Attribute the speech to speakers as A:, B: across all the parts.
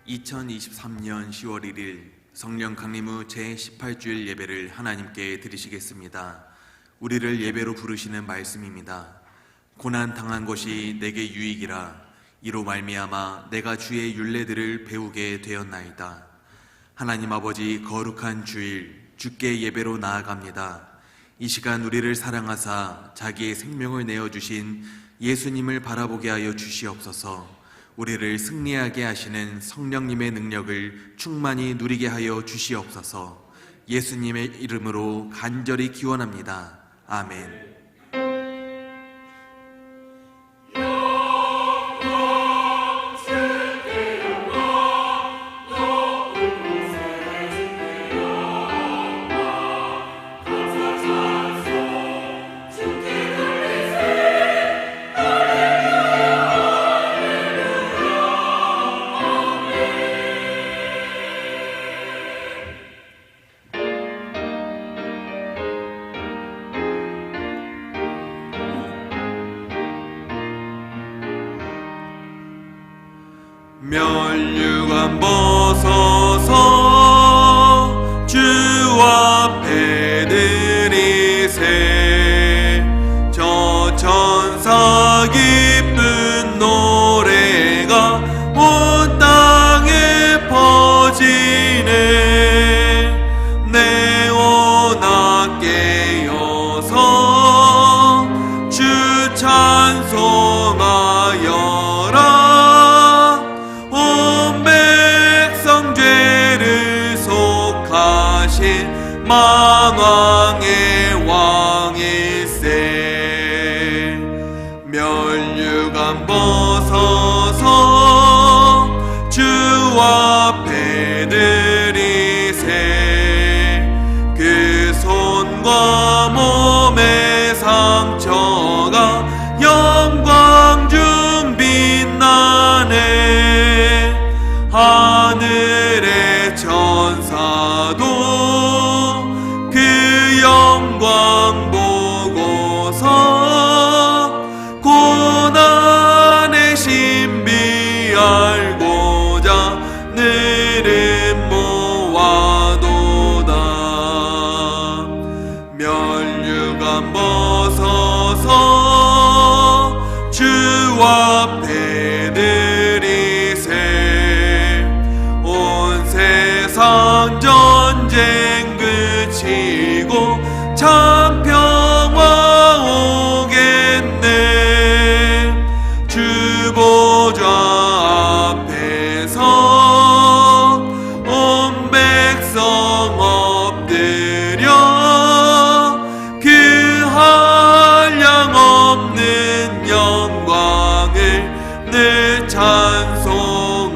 A: 2023년 10월 1일 성령 강림 후 제18주일 예배를 하나님께 드리시겠습니다. 우리를 예배로 부르시는 말씀입니다. 고난 당한 것이 내게 유익이라 이로 말미암아 내가 주의 율례들을 배우게 되었나이다. 하나님 아버지, 거룩한 주일 주께 예배로 나아갑니다. 이 시간 우리를 사랑하사 자기의 생명을 내어주신 예수님을 바라보게 하여 주시옵소서. 우리를 승리하게 하시는 성령님의 능력을 충만히 누리게 하여 주시옵소서. 예수님의 이름으로 간절히 기원합니다. 아멘. 면류관 벗어서 주 앞에 드리세. 저 천사 기쁜 노래가 온 땅에 퍼지네. 내오나 깨어서 주 찬송하여라. 만왕의 왕일세. 면류관 벗어서 주 앞에 드리세. 그 손과 몸의 상처가 영광 중 빛나네. 하늘의 천사도 영광 보고서 고난의 신비 알고자 늘은 모아도다. 면류관 벗어서 주 앞에 드리세. 온 세상 전쟁 그치고 참 평화 오겠네. 주 보좌 앞에서 온 백성 엎드려 그 한량없는 영광을 늘 찬송합니다.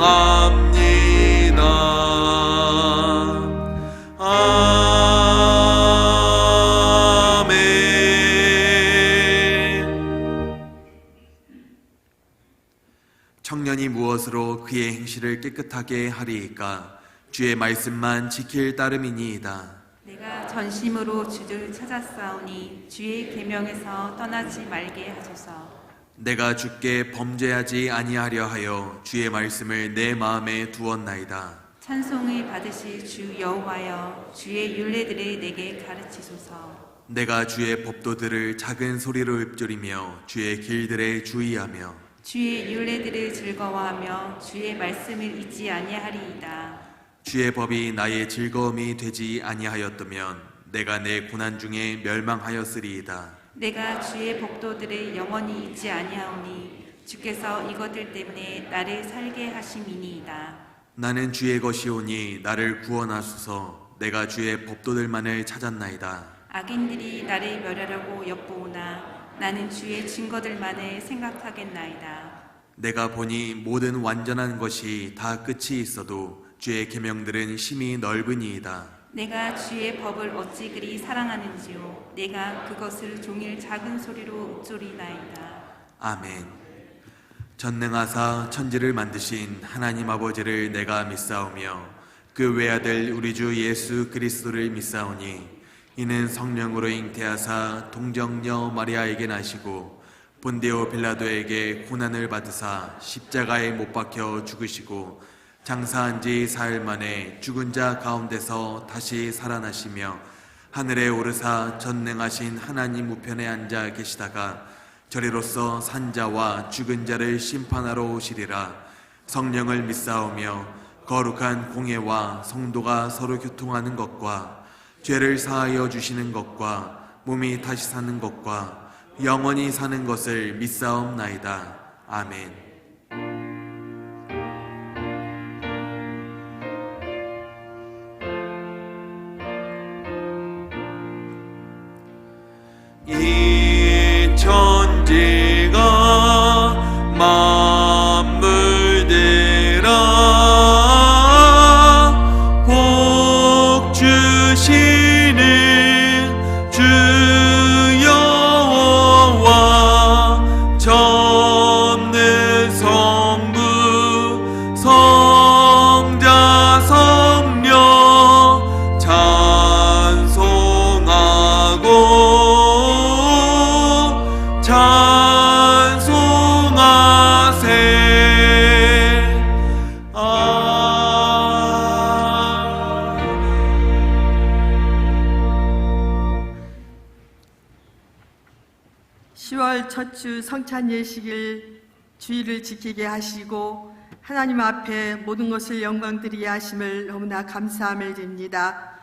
A: 청년이 무엇으로 그의 행실을 깨끗하게 하리이까? 주의 말씀만 지킬 따름이니이다.
B: 내가 전심으로 주를 찾았사오니 주의 계명에서 떠나지 말게 하소서.
A: 내가 주께 범죄하지 아니하려 하여 주의 말씀을 내 마음에 두었나이다.
B: 찬송을 받으실 주 여호와여, 주의 율례들을 내게 가르치소서.
A: 내가 주의 법도들을 작은 소리로 읊조리며 주의 길들에 주의하며
B: 주의 율례들을 즐거워하며 주의 말씀을 잊지 아니하리이다.
A: 주의 법이 나의 즐거움이 되지 아니하였다면 내가 내 고난 중에 멸망하였으리이다.
B: 내가 주의 법도들을 영원히 잊지 아니하오니 주께서 이것들 때문에 나를 살게 하심이니이다.
A: 나는 주의 것이오니 나를 구원하소서. 내가 주의 법도들만을 찾았나이다.
B: 악인들이 나를 멸하려고 엿보오나 나는 주의 증거들만을 생각하겠나이다.
A: 내가 보니 모든 완전한 것이 다 끝이 있어도 주의 계명들은 심히 넓으니이다.
B: 내가 주의 법을 어찌 그리 사랑하는지요. 내가 그것을 종일 작은 소리로 읊조리나이다.
A: 아멘. 전능하사 천지를 만드신 하나님 아버지를 내가 믿사오며 그 외아들 우리 주 예수 그리스도를 믿사오니 이는 성령으로 잉태하사 동정녀 마리아에게 나시고 본디오 빌라도에게 고난을 받으사 십자가에 못 박혀 죽으시고 장사한 지 사흘 만에 죽은 자 가운데서 다시 살아나시며 하늘에 오르사 전능하신 하나님 우편에 앉아 계시다가 저리로서 산자와 죽은 자를 심판하러 오시리라. 성령을 믿사오며 거룩한 공예와 성도가 서로 교통하는 것과 죄를 사하여 주시는 것과 몸이 다시 사는 것과 영원히 사는 것을 믿사옵나이다. 아멘. 이 천지가 만물들아 복 주시는 주 여호와 전능 성부 성자 성령 찬송하고 찬송하세. 아멘.
C: 10월 첫 주 성찬 예식일 주일을 지키게 하시고 하나님 앞에 모든 것을 영광드리게 하심을 너무나 감사함을 드립니다.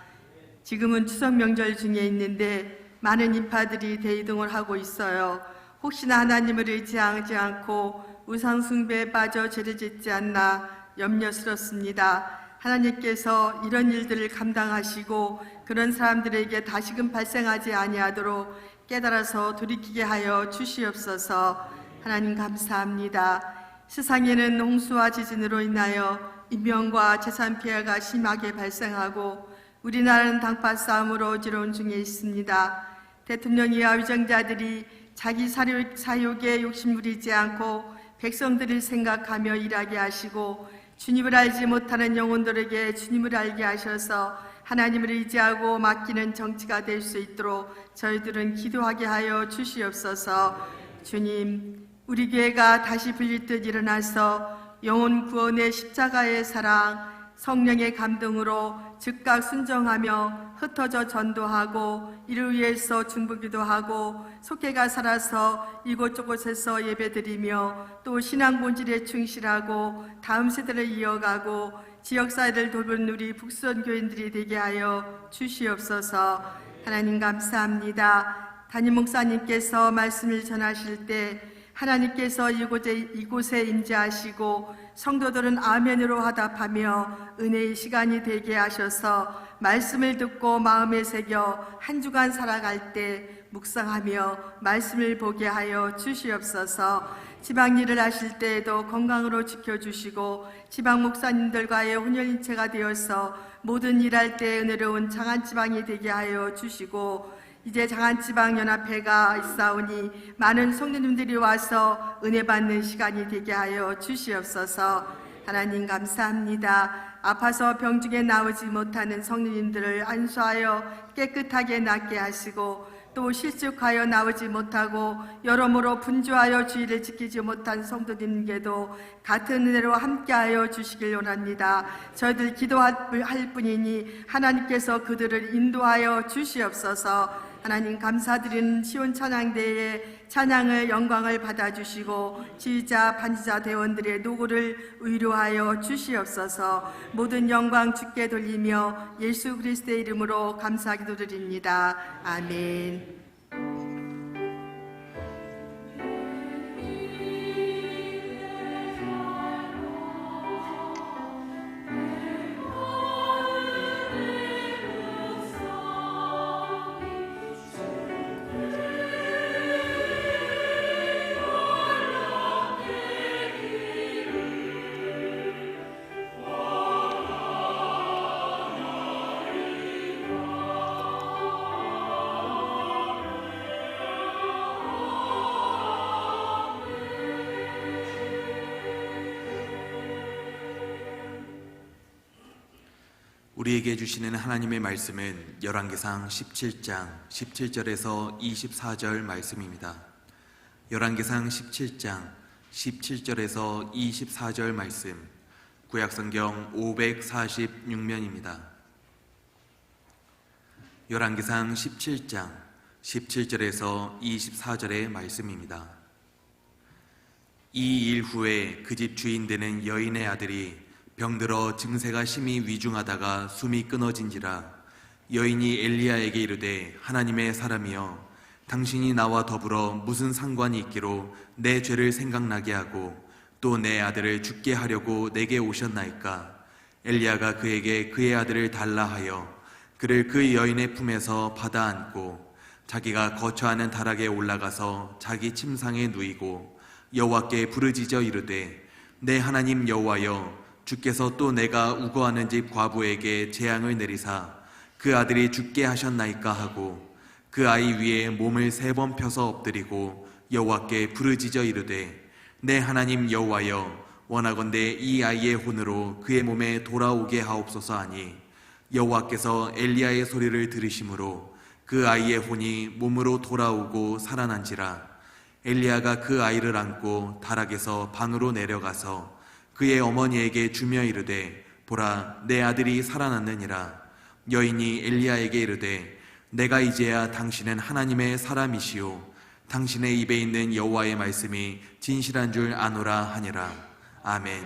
C: 지금은 추석 명절 중에 있는데 많은 인파들이 대이동을 하고 있어요. 혹시나 하나님을 의지하지 않고 우상 숭배에 빠져 죄를 짓지 않나 염려스럽습니다. 하나님께서 이런 일들을 감당하시고 그런 사람들에게 다시금 발생하지 아니하도록 깨달아서 돌이키게 하여 주시옵소서. 하나님 감사합니다. 세상에는 홍수와 지진으로 인하여 인명과 재산 피해가 심하게 발생하고 우리나라는 당파 싸움으로 어지러운 중에 있습니다. 대통령이와 위정자들이 자기 사욕에 욕심부리지 않고 백성들을 생각하며 일하게 하시고 주님을 알지 못하는 영혼들에게 주님을 알게 하셔서 하나님을 의지하고 맡기는 정치가 될 수 있도록 저희들은 기도하게 하여 주시옵소서. 주님, 우리 교회가 다시 불릴 듯 일어나서 영혼 구원의 십자가의 사랑, 성령의 감동으로 즉각 순종하며 흩어져 전도하고 이를 위해서 중보기도 하고 속회가 살아서 이곳저곳에서 예배드리며 또 신앙 본질에 충실하고 다음 세대를 이어가고 지역사회를 돌보는 우리 북수원 교인들이 되게 하여 주시옵소서. 하나님 감사합니다. 담임 목사님께서 말씀을 전하실 때 하나님께서 이곳에 임재하시고 성도들은 아멘으로 화답하며 은혜의 시간이 되게 하셔서 말씀을 듣고 마음에 새겨 한 주간 살아갈 때 묵상하며 말씀을 보게 하여 주시옵소서. 지방일을 하실 때에도 건강으로 지켜주시고 지방 목사님들과의 혼연일체가 되어서 모든 일할 때 은혜로운 장안지방이 되게 하여 주시고 이제 장안지방연합회가 있사오니 많은 성도님들이 와서 은혜 받는 시간이 되게 하여 주시옵소서. 하나님 감사합니다. 아파서 병중에 나오지 못하는 성도님들을 안수하여 깨끗하게 낫게 하시고 또 실족하여 나오지 못하고 여러모로 분주하여 주의를 지키지 못한 성도님께도 같은 은혜로 함께하여 주시길 원합니다. 저희들 기도할 뿐이니 하나님께서 그들을 인도하여 주시옵소서. 하나님 감사드리는 시온 찬양대의 찬양을 영광을 받아주시고 지휘자 반지자 대원들의 노고를 위로하여 주시옵소서. 모든 영광 주께 돌리며 예수 그리스도의 이름으로 감사 기도드립니다. 아멘.
A: 우리에게 주시는 하나님의 말씀은 열왕기상 17장 17절에서 24절 말씀입니다. 열왕기상 17장 17절에서 24절 말씀, 구약성경 546면입니다. 열왕기상 17장 17절에서 24절의 말씀입니다. 이 일 후에 그 집 주인 되는 여인의 아들이 병들어 증세가 심히 위중하다가 숨이 끊어진지라. 여인이 엘리야에게 이르되 하나님의 사람이여, 당신이 나와 더불어 무슨 상관이 있기로 내 죄를 생각나게 하고 또 내 아들을 죽게 하려고 내게 오셨나이까. 엘리야가 그에게 그의 아들을 달라 하여 그를 그 여인의 품에서 받아 안고 자기가 거처하는 다락에 올라가서 자기 침상에 누이고 여호와께 부르짖어 이르되 내 하나님 여호와여, 주께서 또 내가 우거하는 집 과부에게 재앙을 내리사 그 아들이 죽게 하셨나이까 하고 그 아이 위에 몸을 3번 펴서 엎드리고 여호와께 부르짖어 이르되 내 하나님 여호와여, 원하건대 이 아이의 혼으로 그의 몸에 돌아오게 하옵소서 하니 여호와께서 엘리야의 소리를 들으심으로 그 아이의 혼이 몸으로 돌아오고 살아난지라. 엘리야가 그 아이를 안고 다락에서 방으로 내려가서 그의 어머니에게 주며 이르되 보라, 내 아들이 살아났느니라. 여인이 엘리야에게 이르되 내가 이제야 당신은 하나님의 사람이시오, 당신의 입에 있는 여호와의 말씀이 진실한 줄 아노라 하니라. 아멘.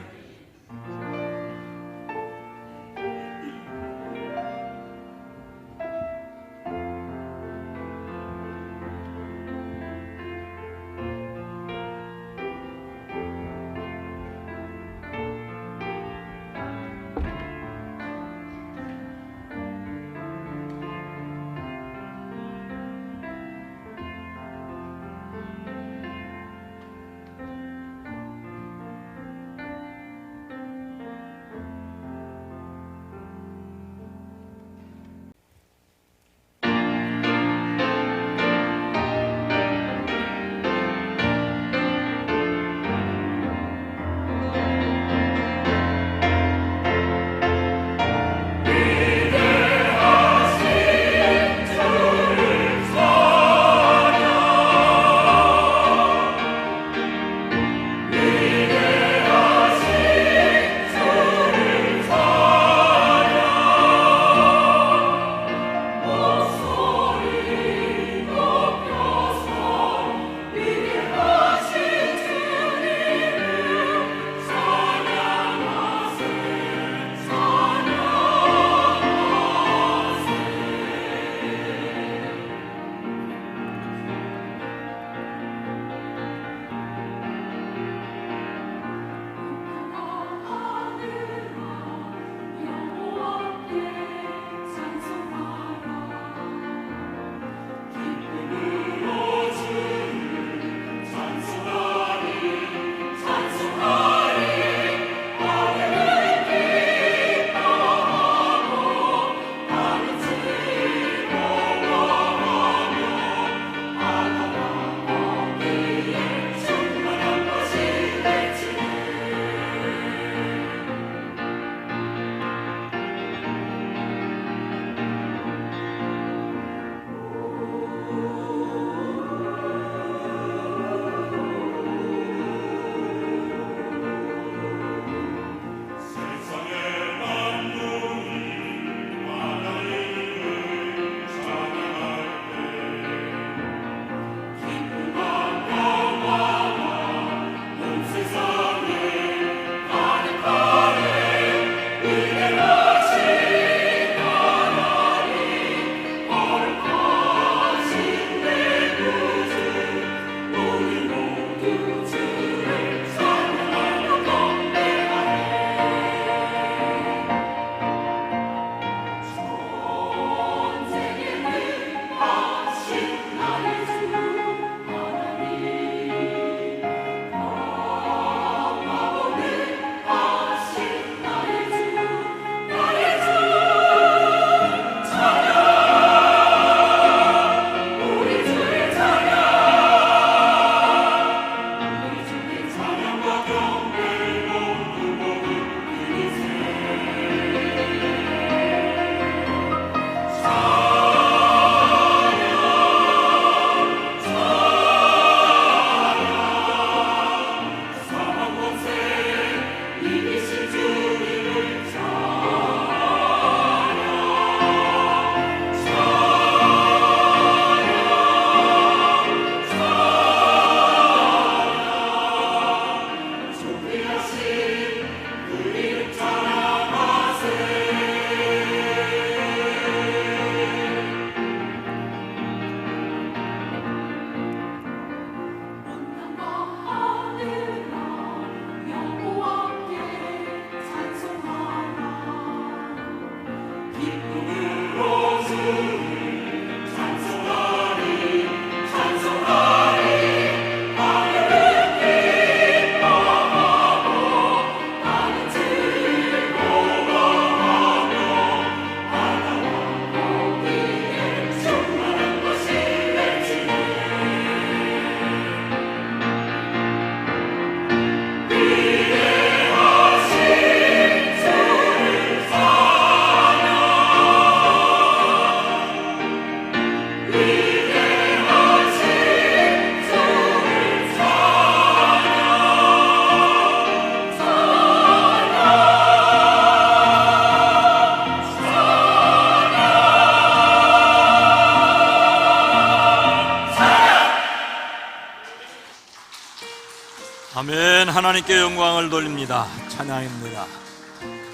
D: 이제는 하나님께 영광을 돌립니다. 찬양입니다.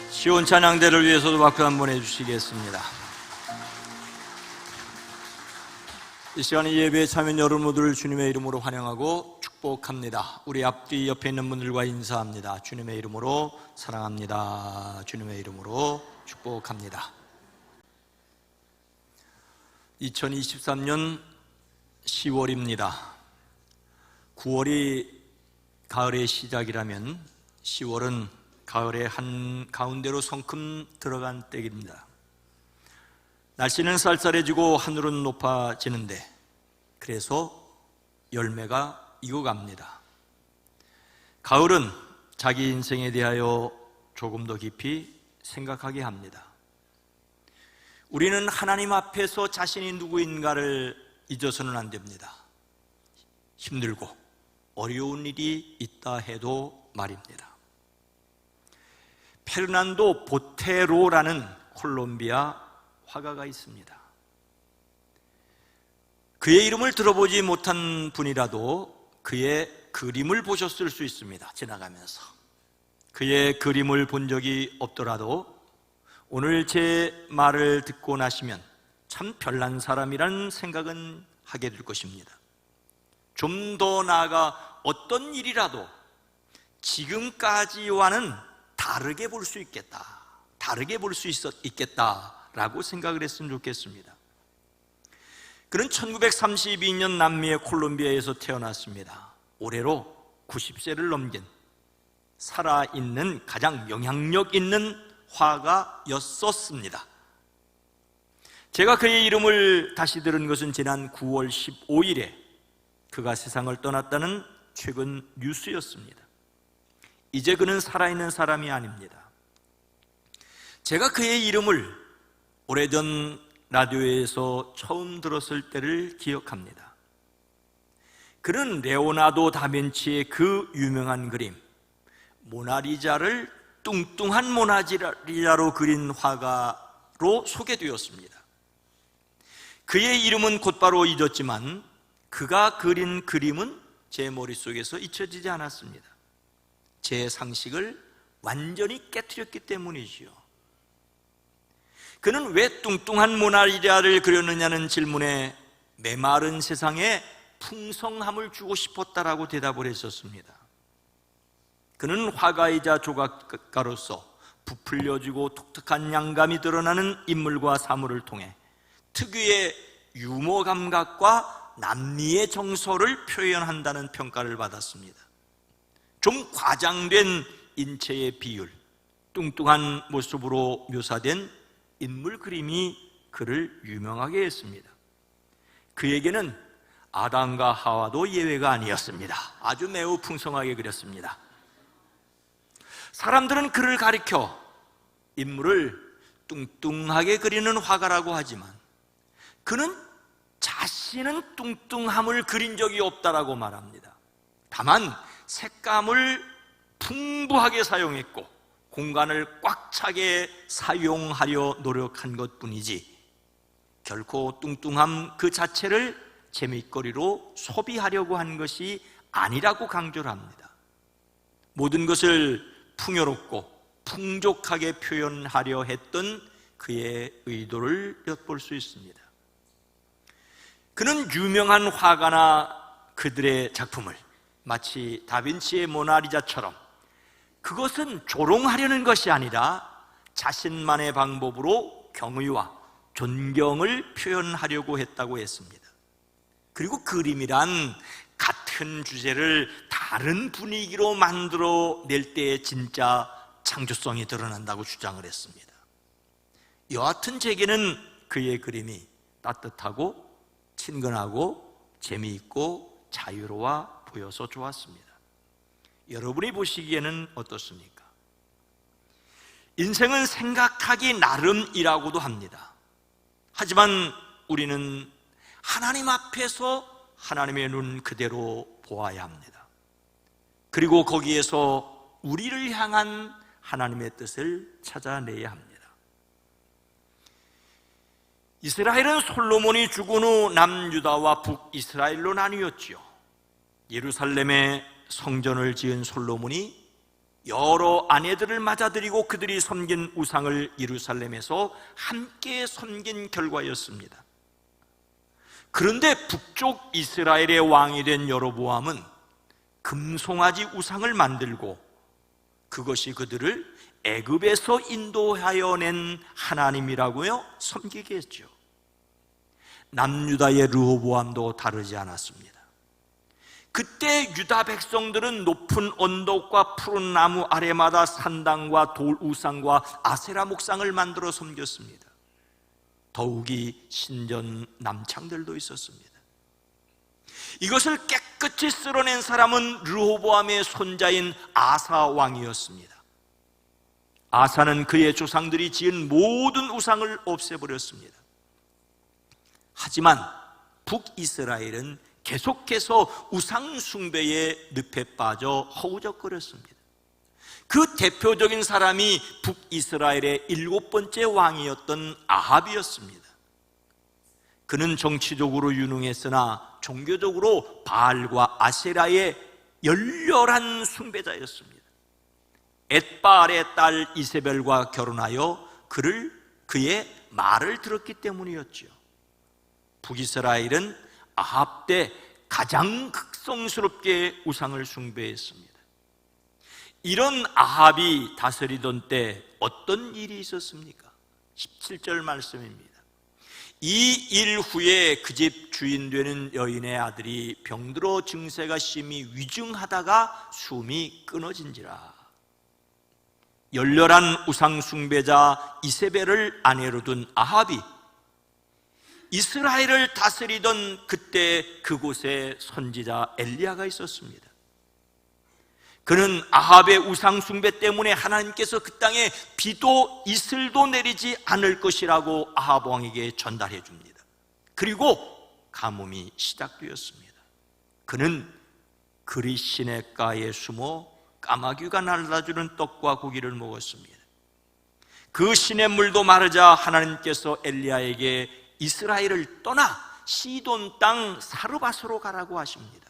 D: 시온 찬양대를 위해서도 박수 한번 해주시겠습니다. 이 시간에 예배에 참여한 여러분 모두를 주님의 이름으로 환영하고 축복합니다. 우리 앞뒤 옆에 있는 분들과 인사합니다. 주님의 이름으로 사랑합니다. 주님의 이름으로 축복합니다. 2023년 10월입니다. 9월이 가을의 시작이라면 10월은 가을의 한 가운데로 성큼 들어간 때입니다. 날씨는 쌀쌀해지고 하늘은 높아지는데 그래서 열매가 익어갑니다. 가을은 자기 인생에 대하여 조금 더 깊이 생각하게 합니다. 우리는 하나님 앞에서 자신이 누구인가를 잊어서는 안 됩니다. 힘들고 어려운 일이 있다 해도 말입니다. 페르난도 보테로라는 콜롬비아 화가가 있습니다. 그의 이름을 들어보지 못한 분이라도 그의 그림을 보셨을 수 있습니다. 지나가면서 그의 그림을 본 적이 없더라도 오늘 제 말을 듣고 나시면 참 별난 사람이라는 생각은 하게 될 것입니다. 좀 더 나아가 어떤 일이라도 지금까지와는 다르게 볼 수 있겠다, 다르게 볼 수 있겠다라고 생각을 했으면 좋겠습니다. 그는 1932년 남미의 콜롬비아에서 태어났습니다. 올해로 90세를 넘긴 살아있는 가장 영향력 있는 화가였었습니다. 제가 그의 이름을 다시 들은 것은 지난 9월 15일에 그가 세상을 떠났다는 최근 뉴스였습니다. 이제 그는 살아있는 사람이 아닙니다. 제가 그의 이름을 오래전 라디오에서 처음 들었을 때를 기억합니다. 그는 레오나르도 다빈치의 그 유명한 그림 모나리자를 뚱뚱한 모나리자로 그린 화가로 소개되었습니다. 그의 이름은 곧바로 잊었지만 그가 그린 그림은 제 머릿속에서 잊혀지지 않았습니다. 제 상식을 완전히 깨트렸기 때문이지요. 그는 왜 뚱뚱한 모나리자를 그렸느냐는 질문에 메마른 세상에 풍성함을 주고 싶었다라고 대답을 했었습니다. 그는 화가이자 조각가로서 부풀려지고 독특한 양감이 드러나는 인물과 사물을 통해 특유의 유머 감각과 남미의 정서를 표현한다는 평가를 받았습니다. 좀 과장된 인체의 비율, 뚱뚱한 모습으로 묘사된 인물 그림이 그를 유명하게 했습니다. 그에게는 아담과 하와도 예외가 아니었습니다. 아주 매우 풍성하게 그렸습니다. 사람들은 그를 가리켜 인물을 뚱뚱하게 그리는 화가라고 하지만 그는 자신은 뚱뚱함을 그린 적이 없다라고 말합니다. 다만 색감을 풍부하게 사용했고 공간을 꽉 차게 사용하려 노력한 것뿐이지 결코 뚱뚱함 그 자체를 재미거리로 소비하려고 한 것이 아니라고 강조를 합니다. 모든 것을 풍요롭고 풍족하게 표현하려 했던 그의 의도를 엿볼 수 있습니다. 그는 유명한 화가나 그들의 작품을 마치 다빈치의 모나리자처럼 그것은 조롱하려는 것이 아니라 자신만의 방법으로 경의와 존경을 표현하려고 했다고 했습니다. 그리고 그림이란 같은 주제를 다른 분위기로 만들어낼 때의 진짜 창조성이 드러난다고 주장을 했습니다. 여하튼 제게는 그의 그림이 따뜻하고 친근하고 재미있고 자유로워 보여서 좋았습니다. 여러분이 보시기에는 어떻습니까? 인생은 생각하기 나름이라고도 합니다. 하지만 우리는 하나님 앞에서 하나님의 눈 그대로 보아야 합니다. 그리고 거기에서 우리를 향한 하나님의 뜻을 찾아내야 합니다. 이스라엘은 솔로몬이 죽은 후 남유다와 북이스라엘로 나뉘었지요. 예루살렘에 성전을 지은 솔로몬이 여러 아내들을 맞아들이고 그들이 섬긴 우상을 예루살렘에서 함께 섬긴 결과였습니다. 그런데 북쪽 이스라엘의 왕이 된 여로보암은 금송아지 우상을 만들고 그것이 그들을 애굽에서 인도하여 낸 하나님이라고요 섬기게 했죠. 남유다의 르호보암도 다르지 않았습니다. 그때 유다 백성들은 높은 언덕과 푸른 나무 아래마다 산당과 돌 우상과 아세라 목상을 만들어 섬겼습니다. 더욱이 신전 남창들도 있었습니다. 이것을 깨끗이 쓸어낸 사람은 르호보암의 손자인 아사 왕이었습니다. 아사는 그의 조상들이 지은 모든 우상을 없애버렸습니다. 하지만 북이스라엘은 계속해서 우상 숭배의 늪에 빠져 허우적거렸습니다. 그 대표적인 사람이 북이스라엘의 7번째 왕이었던 아합이었습니다. 그는 정치적으로 유능했으나 종교적으로 바알과 아세라의 열렬한 숭배자였습니다. 엣바알의 딸 이세벨과 결혼하여 그의 말을 들었기 때문이었죠. 북이스라엘은 아합 때 가장 극성스럽게 우상을 숭배했습니다. 이런 아합이 다스리던 때 어떤 일이 있었습니까? 17절 말씀입니다. 이 일 후에 그 집 주인 되는 여인의 아들이 병들어 증세가 심히 위중하다가 숨이 끊어진지라. 열렬한 우상 숭배자 이세벨을 아내로 둔 아합이 이스라엘을 다스리던 그때 그곳에 선지자 엘리야가 있었습니다. 그는 아합의 우상 숭배 때문에 하나님께서 그 땅에 비도 이슬도 내리지 않을 것이라고 아합 왕에게 전달해 줍니다. 그리고 가뭄이 시작되었습니다. 그는 그리 시냇가에 숨어 까마귀가 날라주는 떡과 고기를 먹었습니다. 그 시냇물도 마르자 하나님께서 엘리야에게 이스라엘을 떠나 시돈 땅 사르밧으로 가라고 하십니다.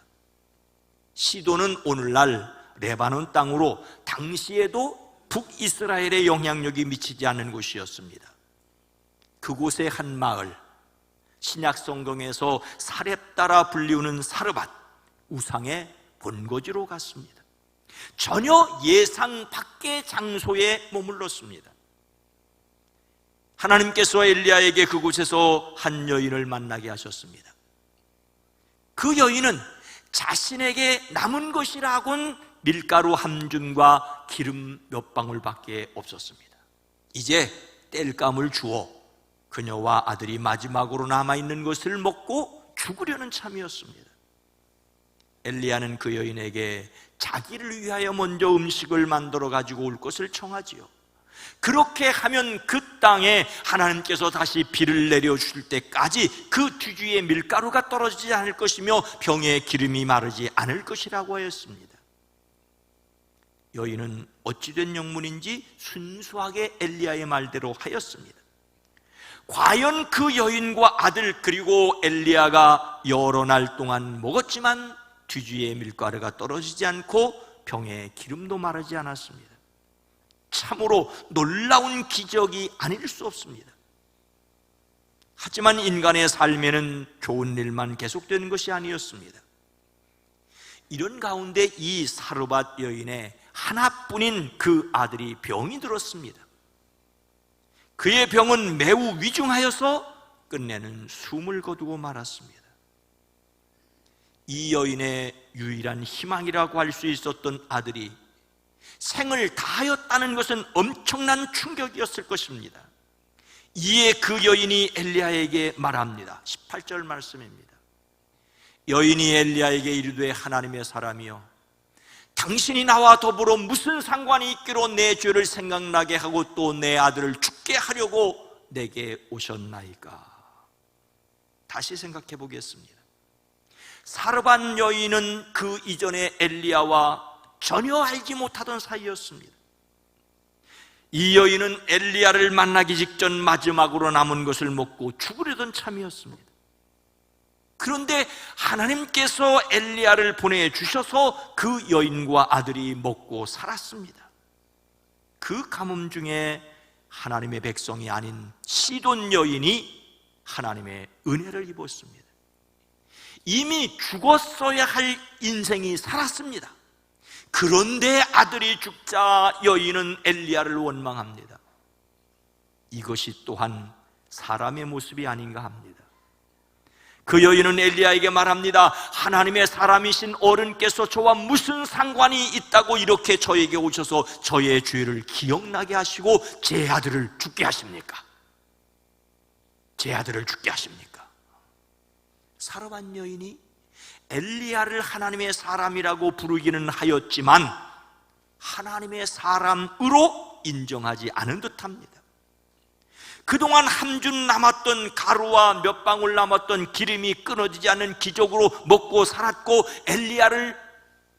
D: 시돈은 오늘날 레바논 땅으로 당시에도 북이스라엘의 영향력이 미치지 않는 곳이었습니다. 그곳의 한 마을, 신약 성경에서 사렙다라 불리우는 사르밧, 우상의 본거지로 갔습니다. 전혀 예상 밖의 장소에 머물렀습니다. 하나님께서 엘리야에게 그곳에서 한 여인을 만나게 하셨습니다. 그 여인은 자신에게 남은 것이라곤 밀가루 한 줌과 기름 몇 방울밖에 없었습니다. 이제 땔감을 주어 그녀와 아들이 마지막으로 남아있는 것을 먹고 죽으려는 참이었습니다. 엘리야는 그 여인에게 자기를 위하여 먼저 음식을 만들어 가지고 올 것을 청하지요. 그렇게 하면 그 땅에 하나님께서 다시 비를 내려주실 때까지 그 뒤주에 밀가루가 떨어지지 않을 것이며 병에 기름이 마르지 않을 것이라고 하였습니다. 여인은 어찌된 영문인지 순수하게 엘리야의 말대로 하였습니다. 과연 그 여인과 아들 그리고 엘리야가 여러 날 동안 먹었지만 뒤주에 밀가루가 떨어지지 않고 병에 기름도 마르지 않았습니다. 참으로 놀라운 기적이 아닐 수 없습니다. 하지만 인간의 삶에는 좋은 일만 계속되는 것이 아니었습니다. 이런 가운데 이 사르밧 여인의 하나뿐인 그 아들이 병이 들었습니다. 그의 병은 매우 위중하여서 끝내는 숨을 거두고 말았습니다. 이 여인의 유일한 희망이라고 할 수 있었던 아들이 생을 다하였다는 것은 엄청난 충격이었을 것입니다. 이에 그 여인이 엘리야에게 말합니다. 18절 말씀입니다. 여인이 엘리야에게 이르되 하나님의 사람이여, 당신이 나와 더불어 무슨 상관이 있기로 내 죄를 생각나게 하고 또 내 아들을 죽게 하려고 내게 오셨나이까? 다시 생각해 보겠습니다. 사르밧 여인은 그 이전에 엘리야와 전혀 알지 못하던 사이였습니다. 이 여인은 엘리야를 만나기 직전 마지막으로 남은 것을 먹고 죽으려던 참이었습니다. 그런데 하나님께서 엘리야를 보내주셔서 그 여인과 아들이 먹고 살았습니다. 그 가뭄 중에 하나님의 백성이 아닌 시돈 여인이 하나님의 은혜를 입었습니다. 이미 죽었어야 할 인생이 살았습니다. 그런데 아들이 죽자 여인은 엘리야를 원망합니다. 이것이 또한 사람의 모습이 아닌가 합니다. 그 여인은 엘리야에게 말합니다. 하나님의 사람이신 어른께서 저와 무슨 상관이 있다고 이렇게 저에게 오셔서 저의 죄를 기억나게 하시고 제 아들을 죽게 하십니까? 제 아들을 죽게 하십니까? 사르밧 여인이 엘리야를 하나님의 사람이라고 부르기는 하였지만 하나님의 사람으로 인정하지 않은 듯합니다. 그동안 한 줌 남았던 가루와 몇 방울 남았던 기름이 끊어지지 않는 기적으로 먹고 살았고, 엘리야를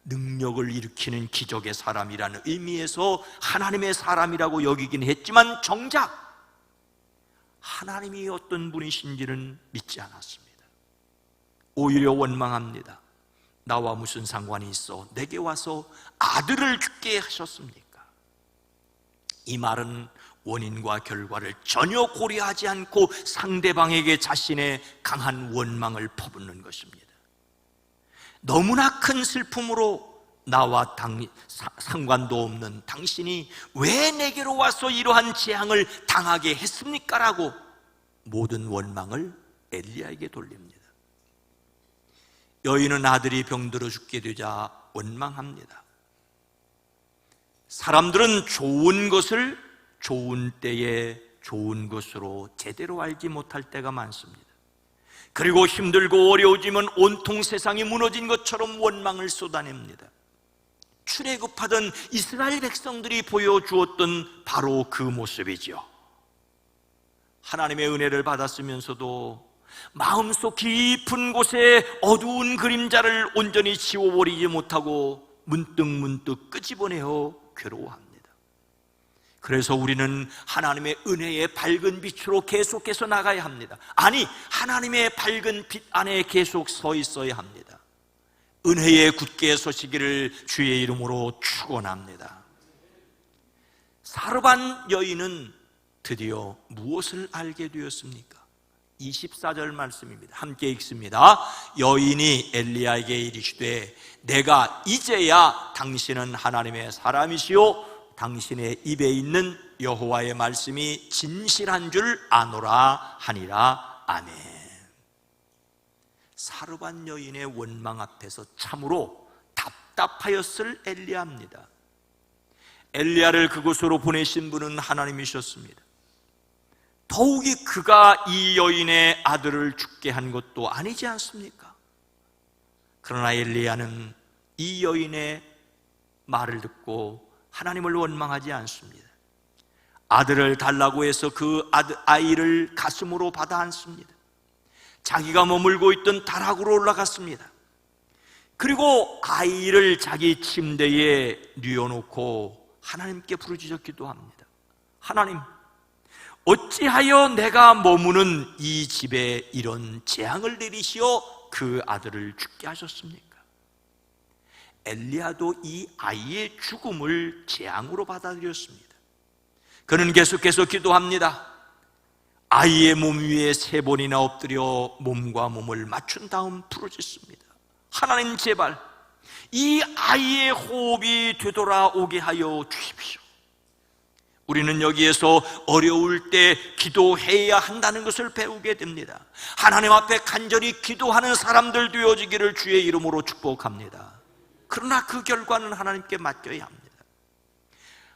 D: 능력을 일으키는 기적의 사람이라는 의미에서 하나님의 사람이라고 여기긴 했지만 정작 하나님이 어떤 분이신지는 믿지 않았습니다. 오히려 원망합니다. 나와 무슨 상관이 있어? 내게 와서 아들을 죽게 하셨습니까? 이 말은 원인과 결과를 전혀 고려하지 않고 상대방에게 자신의 강한 원망을 퍼붓는 것입니다. 너무나 큰 슬픔으로 나와 상관도 없는 당신이 왜 내게로 와서 이러한 재앙을 당하게 했습니까? 라고 모든 원망을 엘리야에게 돌립니다. 여인은 아들이 병들어 죽게 되자 원망합니다. 사람들은 좋은 것을 좋은 때에 좋은 것으로 제대로 알지 못할 때가 많습니다. 그리고 힘들고 어려워지면 온통 세상이 무너진 것처럼 원망을 쏟아냅니다. 출애굽하던 이스라엘 백성들이 보여주었던 바로 그 모습이죠. 하나님의 은혜를 받았으면서도 마음속 깊은 곳에 어두운 그림자를 온전히 지워버리지 못하고 문득문득 끄집어내어 괴로워합니다. 그래서 우리는 하나님의 은혜의 밝은 빛으로 계속해서 나가야 합니다. 아니, 하나님의 밝은 빛 안에 계속 서 있어야 합니다. 은혜에 굳게 서시기를 주의 이름으로 축원합니다. 사르밧 여인은 드디어 무엇을 알게 되었습니까? 24절 말씀입니다. 함께 읽습니다. 여인이 엘리야에게 이르시되 내가 이제야 당신은 하나님의 사람이시요 당신의 입에 있는 여호와의 말씀이 진실한 줄 아노라 하니라. 아멘. 사르밧 여인의 원망 앞에서 참으로 답답하였을 엘리야입니다. 엘리야를 그곳으로 보내신 분은 하나님이셨습니다. 더욱이 그가 이 여인의 아들을 죽게 한 것도 아니지 않습니까? 그러나 엘리야는 이 여인의 말을 듣고 하나님을 원망하지 않습니다. 아들을 달라고 해서 그 아이를 가슴으로 받아 안습니다. 자기가 머물고 있던 다락으로 올라갔습니다. 그리고 아이를 자기 침대에 뉘어놓고 하나님께 부르짖어 기도합니다. 하나님, 어찌하여 내가 머무는 이 집에 이런 재앙을 내리시어 그 아들을 죽게 하셨습니까? 엘리야도 이 아이의 죽음을 재앙으로 받아들였습니다. 그는 계속해서 기도합니다. 아이의 몸 위에 3번이나 엎드려 몸과 몸을 맞춘 다음 부르짖습니다. 하나님, 제발 이 아이의 호흡이 되돌아오게 하여 주십시오. 우리는 여기에서 어려울 때 기도해야 한다는 것을 배우게 됩니다. 하나님 앞에 간절히 기도하는 사람들 되어지기를 주의 이름으로 축복합니다. 그러나 그 결과는 하나님께 맡겨야 합니다.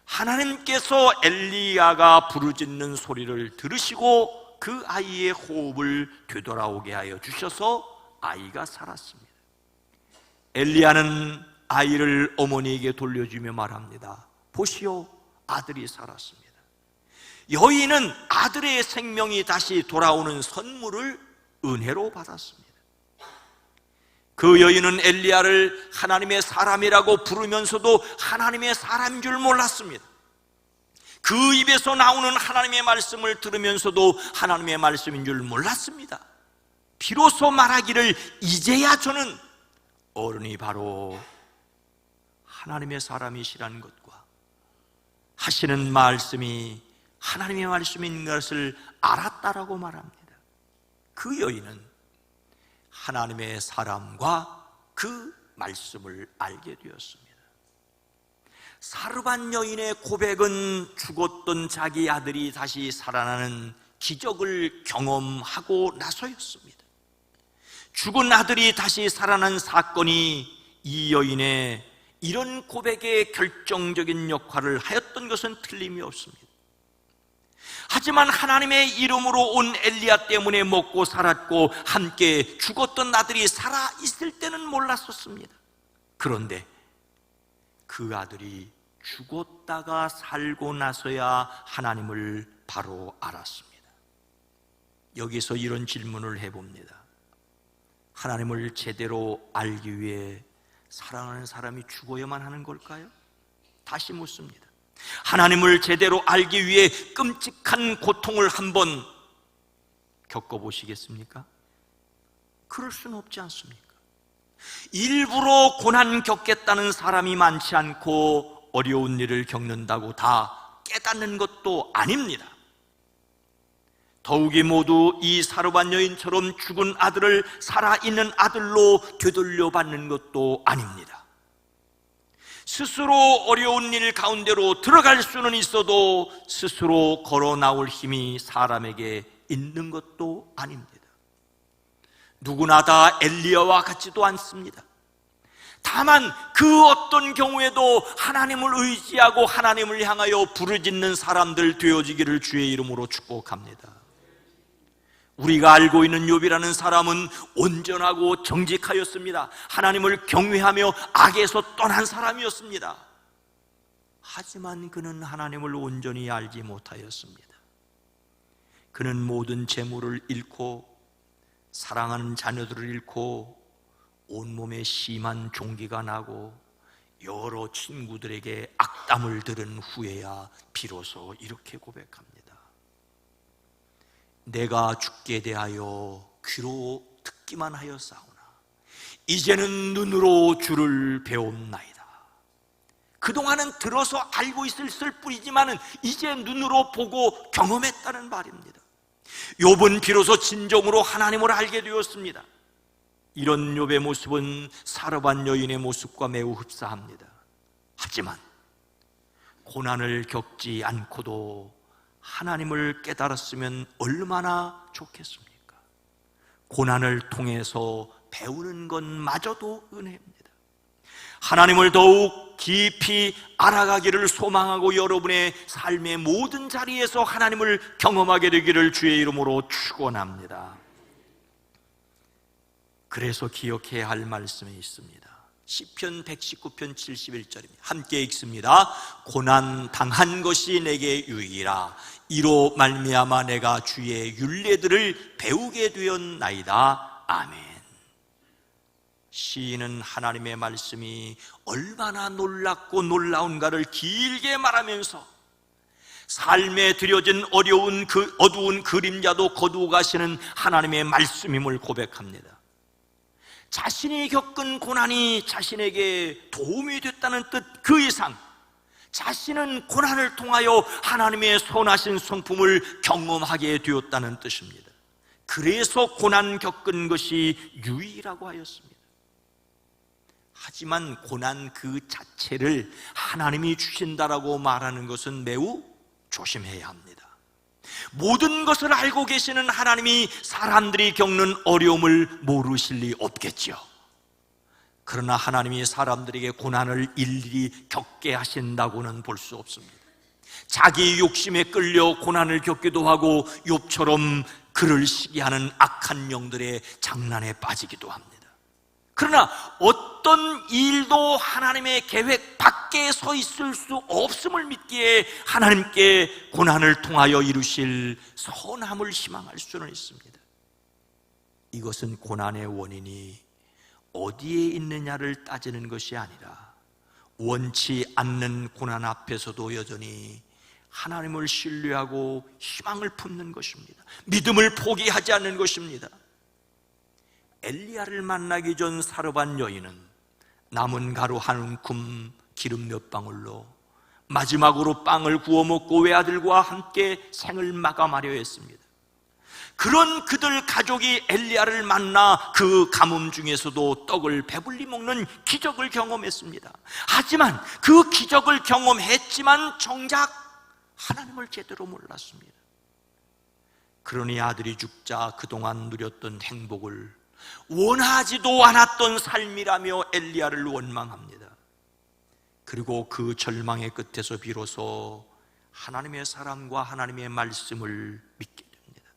D: 하나님께서 엘리야가 부르짖는 소리를 들으시고 그 아이의 호흡을 되돌아오게 하여 주셔서 아이가 살았습니다. 엘리야는 아이를 어머니에게 돌려주며 말합니다. 보시오, 아들이 살았습니다. 여인은 아들의 생명이 다시 돌아오는 선물을 은혜로 받았습니다. 그 여인은 엘리야를 하나님의 사람이라고 부르면서도 하나님의 사람인 줄 몰랐습니다. 그 입에서 나오는 하나님의 말씀을 들으면서도 하나님의 말씀인 줄 몰랐습니다. 비로소 말하기를 이제야 저는 어른이 바로 하나님의 사람이시라는 것과 하시는 말씀이 하나님의 말씀인 것을 알았다라고 말합니다. 그 여인은 하나님의 사람과 그 말씀을 알게 되었습니다. 사르밧 여인의 고백은 죽었던 자기 아들이 다시 살아나는 기적을 경험하고 나서였습니다. 죽은 아들이 다시 살아난 사건이 이 여인의 이런 고백에 결정적인 역할을 하였던 것은 틀림이 없습니다. 하지만 하나님의 이름으로 온 엘리야 때문에 먹고 살았고 함께 죽었던 아들이 살아있을 때는 몰랐었습니다. 그런데 그 아들이 죽었다가 살고 나서야 하나님을 바로 알았습니다. 여기서 이런 질문을 해봅니다. 하나님을 제대로 알기 위해 사랑하는 사람이 죽어야만 하는 걸까요? 다시 묻습니다. 하나님을 제대로 알기 위해 끔찍한 고통을 한번 겪어보시겠습니까? 그럴 수는 없지 않습니까? 일부러 고난 겪겠다는 사람이 많지 않고 어려운 일을 겪는다고 다 깨닫는 것도 아닙니다. 더욱이 모두 이 사르밧 여인처럼 죽은 아들을 살아있는 아들로 되돌려받는 것도 아닙니다. 스스로 어려운 일 가운데로 들어갈 수는 있어도 스스로 걸어 나올 힘이 사람에게 있는 것도 아닙니다. 누구나 다 엘리야와 같지도 않습니다. 다만 그 어떤 경우에도 하나님을 의지하고 하나님을 향하여 부르짖는 사람들 되어지기를 주의 이름으로 축복합니다. 우리가 알고 있는 욥이라는 사람은 온전하고 정직하였습니다. 하나님을 경외하며 악에서 떠난 사람이었습니다. 하지만 그는 하나님을 온전히 알지 못하였습니다. 그는 모든 재물을 잃고 사랑하는 자녀들을 잃고 온몸에 심한 종기가 나고 여러 친구들에게 악담을 들은 후에야 비로소 이렇게 고백합니다. 내가 죽게 대하여 귀로 듣기만 하였사오나 이제는 눈으로 주를 배움나이다. 그동안은 들어서 알고 있을 뿐이지만 이제 눈으로 보고 경험했다는 말입니다. 욥은 비로소 진정으로 하나님을 알게 되었습니다. 이런 욥의 모습은 사르밧 여인의 모습과 매우 흡사합니다. 하지만 고난을 겪지 않고도 하나님을 깨달았으면 얼마나 좋겠습니까? 고난을 통해서 배우는 것마저도 은혜입니다. 하나님을 더욱 깊이 알아가기를 소망하고 여러분의 삶의 모든 자리에서 하나님을 경험하게 되기를 주의 이름으로 축원합니다. 그래서 기억해야 할 말씀이 있습니다. 시편 119편 71절입니다. 함께 읽습니다. 고난 당한 것이 내게 유익이라 이로 말미암아 내가 주의 율례들을 배우게 되었나이다. 아멘. 시인은 하나님의 말씀이 얼마나 놀랍고 놀라운가를 길게 말하면서 삶에 들여진 어려운 그 어두운 그림자도 거두어 가시는 하나님의 말씀임을 고백합니다. 자신이 겪은 고난이 자신에게 도움이 됐다는 뜻 그 이상 자신은 고난을 통하여 하나님의 선하신 성품을 경험하게 되었다는 뜻입니다. 그래서 고난 겪은 것이 유익이라고 하였습니다. 하지만 고난 그 자체를 하나님이 주신다라고 말하는 것은 매우 조심해야 합니다. 모든 것을 알고 계시는 하나님이 사람들이 겪는 어려움을 모르실 리 없겠죠. 그러나 하나님이 사람들에게 고난을 일일이 겪게 하신다고는 볼 수 없습니다. 자기 욕심에 끌려 고난을 겪기도 하고 욥처럼 그를 시기하는 악한 영들의 장난에 빠지기도 합니다. 그러나 어떤 일도 하나님의 계획 밖에 서 있을 수 없음을 믿기에 하나님께 고난을 통하여 이루실 선함을 희망할 수는 있습니다. 이것은 고난의 원인이 어디에 있느냐를 따지는 것이 아니라 원치 않는 고난 앞에서도 여전히 하나님을 신뢰하고 희망을 품는 것입니다. 믿음을 포기하지 않는 것입니다. 엘리야를 만나기 전 사르반 여인은 남은 가루 한 움큼 기름 몇 방울로 마지막으로 빵을 구워 먹고 외아들과 함께 생을 마감하려 했습니다. 그런 그들 가족이 엘리야를 만나 그 가뭄 중에서도 떡을 배불리 먹는 기적을 경험했습니다. 하지만 그 기적을 경험했지만 정작 하나님을 제대로 몰랐습니다. 그러니 아들이 죽자 그동안 누렸던 행복을 원하지도 않았던 삶이라며 엘리야를 원망합니다. 그리고 그 절망의 끝에서 비로소 하나님의 사랑과 하나님의 말씀을 믿게 됩니다.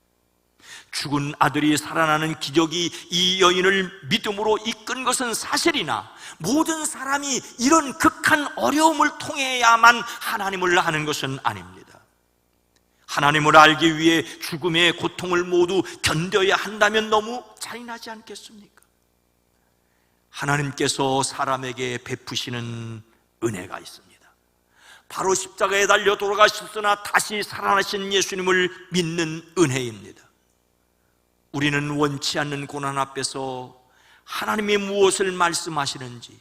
D: 죽은 아들이 살아나는 기적이 이 여인을 믿음으로 이끈 것은 사실이나 모든 사람이 이런 극한 어려움을 통해야만 하나님을 아는 것은 아닙니다. 하나님을 알기 위해 죽음의 고통을 모두 견뎌야 한다면 너무 잔인하지 않겠습니까? 하나님께서 사람에게 베푸시는 은혜가 있습니다. 바로 십자가에 달려 돌아가셨으나 다시 살아나신 예수님을 믿는 은혜입니다. 우리는 원치 않는 고난 앞에서 하나님이 무엇을 말씀하시는지,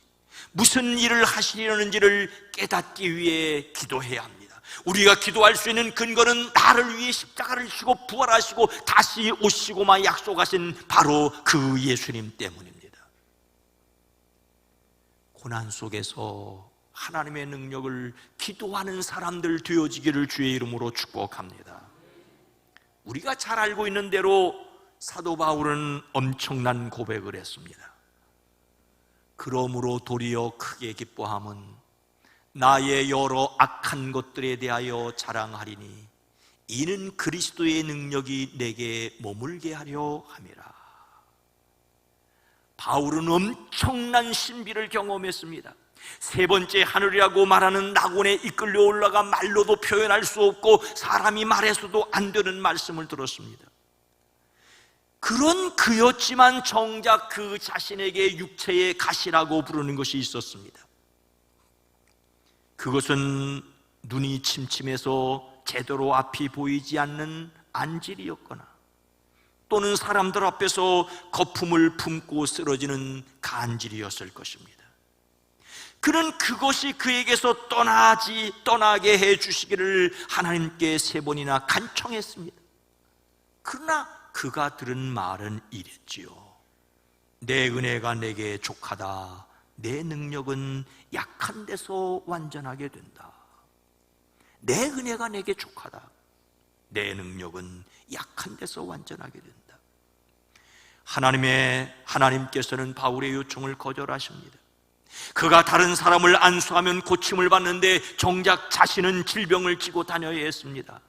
D: 무슨 일을 하시려는지를 깨닫기 위해 기도해야 합니다. 우리가 기도할 수 있는 근거는 나를 위해 십자가를 지고 부활하시고 다시 오시고만 약속하신 바로 그 예수님 때문입니다. 고난 속에서 하나님의 능력을 기도하는 사람들 되어지기를 주의 이름으로 축복합니다. 우리가 잘 알고 있는 대로 사도 바울은 엄청난 고백을 했습니다. 그러므로 도리어 크게 기뻐함은 나의 여러 악한 것들에 대하여 자랑하리니 이는 그리스도의 능력이 내게 머물게 하려 함이라. 바울은 엄청난 신비를 경험했습니다. 세 번째 하늘이라고 말하는 낙원에 이끌려 올라가 말로도 표현할 수 없고 사람이 말해서도 안 되는 말씀을 들었습니다. 그런 그였지만 정작 그 자신에게 육체의 가시라고 부르는 것이 있었습니다. 그것은 눈이 침침해서 제대로 앞이 보이지 않는 안질이었거나 또는 사람들 앞에서 거품을 품고 쓰러지는 간질이었을 것입니다. 그는 그것이 그에게서 떠나게 해주시기를 하나님께 3번이나 간청했습니다. 그러나 그가 들은 말은 이랬지요. 내 은혜가 내게 족하다. 내 능력은 약한 데서 완전하게 된다. 내 은혜가 내게 족하다. 내 능력은 약한 데서 완전하게 된다. 하나님께서는 바울의 요청을 거절하십니다. 그가 다른 사람을 안수하면 고침을 받는데 정작 자신은 질병을 지고 다녀야 했습니다.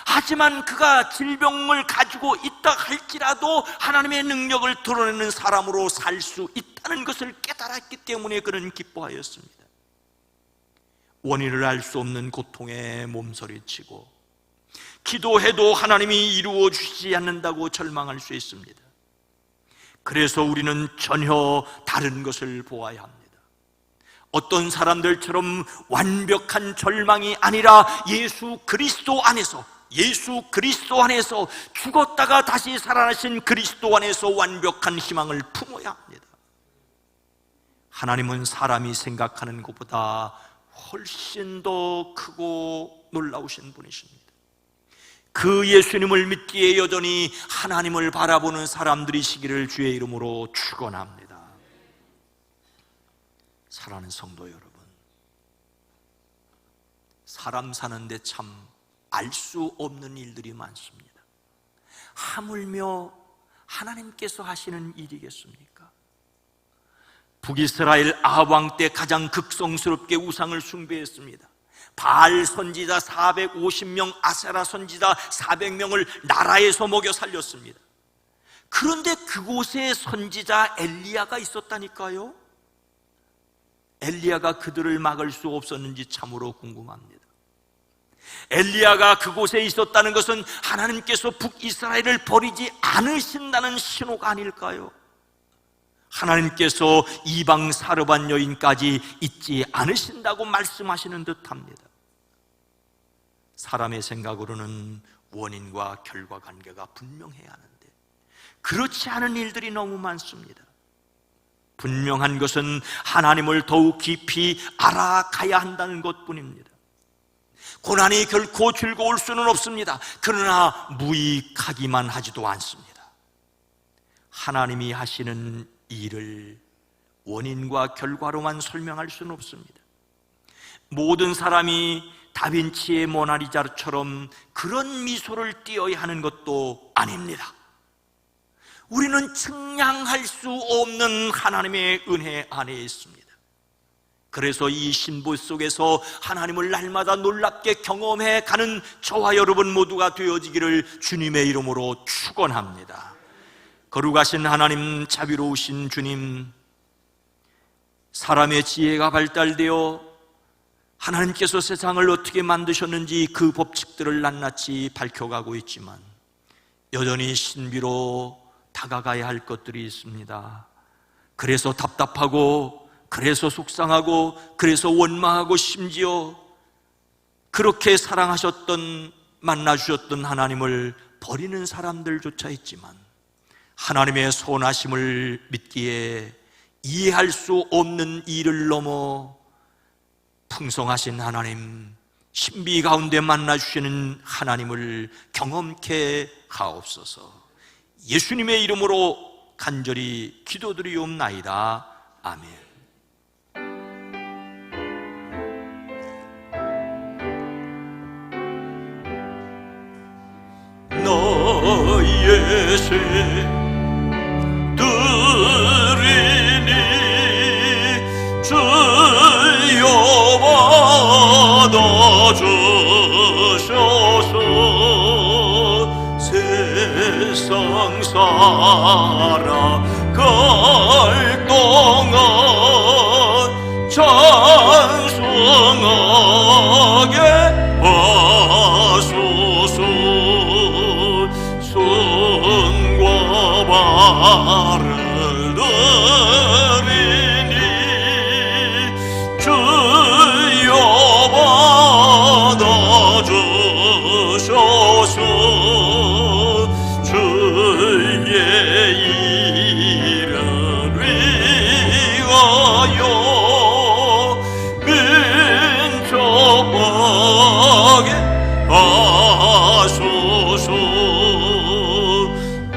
D: 하지만 그가 질병을 가지고 있다 할지라도 하나님의 능력을 드러내는 사람으로 살 수 있다는 것을 깨달았기 때문에 그는 기뻐하였습니다. 원인을 알 수 없는 고통에 몸서리치고 기도해도 하나님이 이루어 주시지 않는다고 절망할 수 있습니다. 그래서 우리는 전혀 다른 것을 보아야 합니다. 어떤 사람들처럼 완벽한 절망이 아니라 예수 그리스도 안에서 죽었다가 다시 살아나신 그리스도 안에서 완벽한 희망을 품어야 합니다. 하나님은 사람이 생각하는 것보다 훨씬 더 크고 놀라우신 분이십니다. 그 예수님을 믿기에 여전히 하나님을 바라보는 사람들이시기를 주의 이름으로 축원합니다. 사랑하는 성도 여러분, 사람 사는데 참 알 수 없는 일들이 많습니다. 하물며 하나님께서 하시는 일이겠습니까? 북이스라엘 아합 왕 때 가장 극성스럽게 우상을 숭배했습니다. 바알 선지자 450명, 아세라 선지자 400명을 나라에서 먹여 살렸습니다. 그런데 그곳에 선지자 엘리야가 있었다니까요. 엘리야가 그들을 막을 수 없었는지 참으로 궁금합니다. 엘리야가 그곳에 있었다는 것은 하나님께서 북이스라엘을 버리지 않으신다는 신호가 아닐까요? 하나님께서 이방 사르반 여인까지 잊지 않으신다고 말씀하시는 듯합니다. 사람의 생각으로는 원인과 결과 관계가 분명해야 하는데 그렇지 않은 일들이 너무 많습니다. 분명한 것은 하나님을 더욱 깊이 알아가야 한다는 것뿐입니다. 고난이 결코 즐거울 수는 없습니다. 그러나 무익하기만 하지도 않습니다. 하나님이 하시는 일을 원인과 결과로만 설명할 수는 없습니다. 모든 사람이 다빈치의 모나리자처럼 그런 미소를 띄어야 하는 것도 아닙니다. 우리는 측량할 수 없는 하나님의 은혜 안에 있습니다. 그래서 이 신부 속에서 하나님을 날마다 놀랍게 경험해 가는 저와 여러분 모두가 되어지기를 주님의 이름으로 축원합니다. 거룩하신 하나님, 자비로우신 주님, 사람의 지혜가 발달되어 하나님께서 세상을 어떻게 만드셨는지 그 법칙들을 낱낱이 밝혀가고 있지만 여전히 신비로 다가가야 할 것들이 있습니다. 그래서 답답하고, 그래서 속상하고, 그래서 원망하고, 심지어 그렇게 사랑하셨던, 만나주셨던 하나님을 버리는 사람들조차 있지만 하나님의 선하심을 믿기에 이해할 수 없는 일을 넘어 풍성하신 하나님, 신비 가운데 만나주시는 하나님을 경험케 하옵소서. 예수님의 이름으로 간절히 기도드리옵나이다. 아멘. 너의 새들이니 주여 받아주셔서 세상 살아갈 동안 찬송하게 하소서. 손과 발을 들이니 주여 받아주셔서 주의 이름을 위하여 민첩하게 하소서.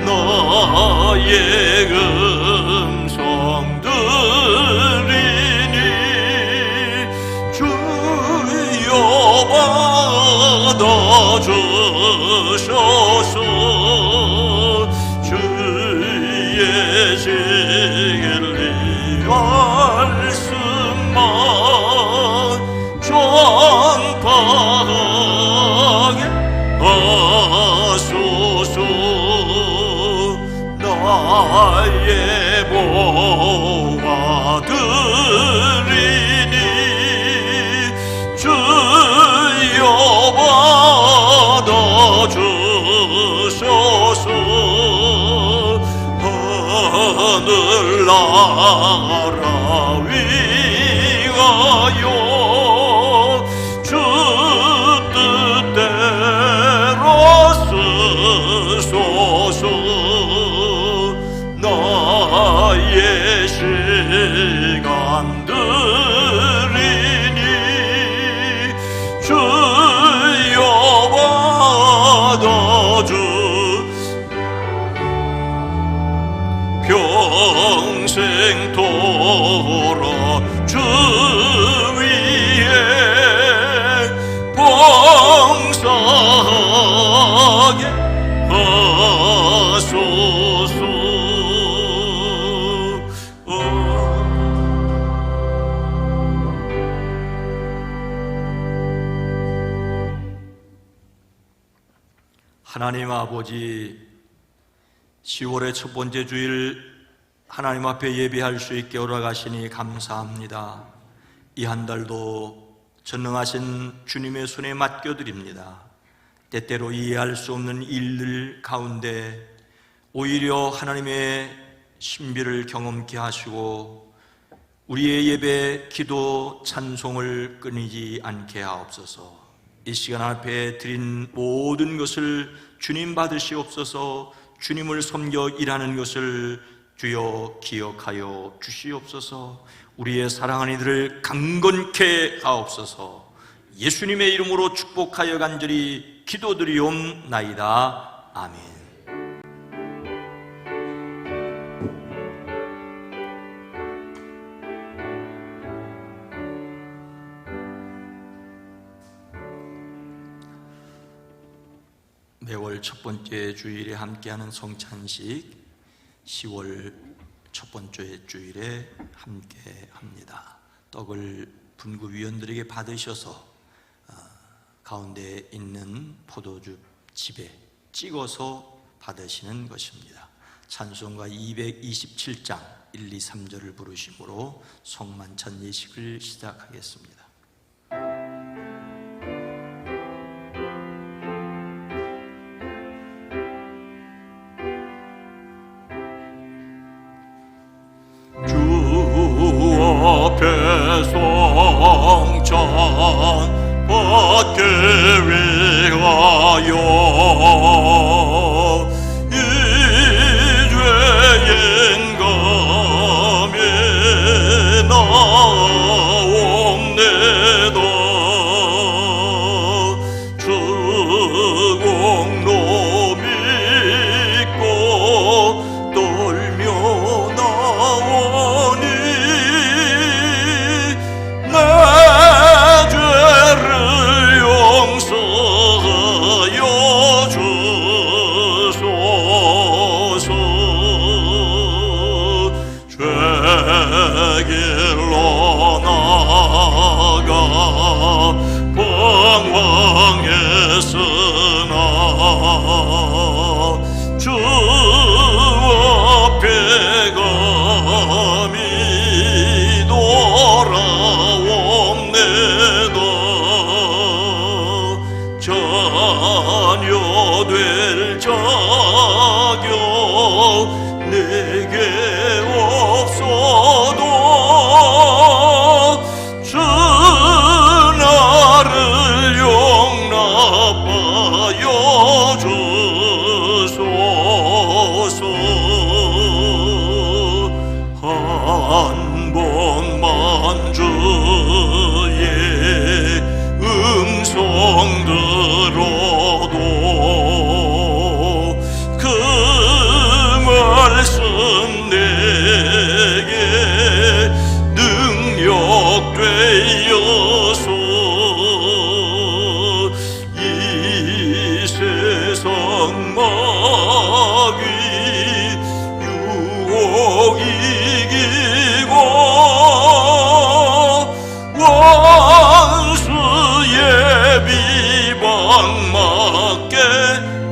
D: 나의 음성 들리니 주여 받아주셔서 주의 진리 말씀만 전파하게 하소서. 나의 보아들이니 주여 받아주셔서 하늘나라 위하여 주 뜻대로 쓰소서. 나의 시간들이니 주여 받아주 평생 돌아 주 위에 봉사하게 하소서. 하나님 아버지, 10월의 첫 번째 주일 하나님 앞에 예배할 수 있게 허락하시니 감사합니다. 이 한 달도 전능하신 주님의 손에 맡겨드립니다. 때때로 이해할 수 없는 일들 가운데 오히려 하나님의 신비를 경험케 하시고 우리의 예배, 기도, 찬송을 끊이지 않게 하옵소서. 이 시간 앞에 드린 모든 것을 주님 받으시옵소서. 주님을 섬겨 일하는 것을 주여 기억하여 주시옵소서. 우리의 사랑하는 이들을 강건케 하옵소서. 예수님의 이름으로 축복하여 간절히 기도드리옵나이다. 아멘. 매월 첫 번째 주일에 함께하는 성찬식, 10월 첫 번째 주일에 함께합니다. 떡을 분구위원들에게 받으셔서 가운데 있는 포도주 집에 찍어서 받으시는 것입니다. 찬송가 227장 1, 2, 3절을 부르심으로 성만찬 예식을 시작하겠습니다.
E: 성찬 받기 위하여 이 죄인 감이 나옵니다. 주공로 믿고 떨며 나오니 내 죄를 용서하여 주소서. 죄길로 나아가 방황했으나 주 앞에 감히 돌아옵니다. 자녀 될 자격 내게 없어도 주 나를 용납하여 주소서. 한 번만 주의 음성 들어도 그 말씀 내게 능력 되어서 이 세상 마귀 유혹 이기고 원수의 비방 맞게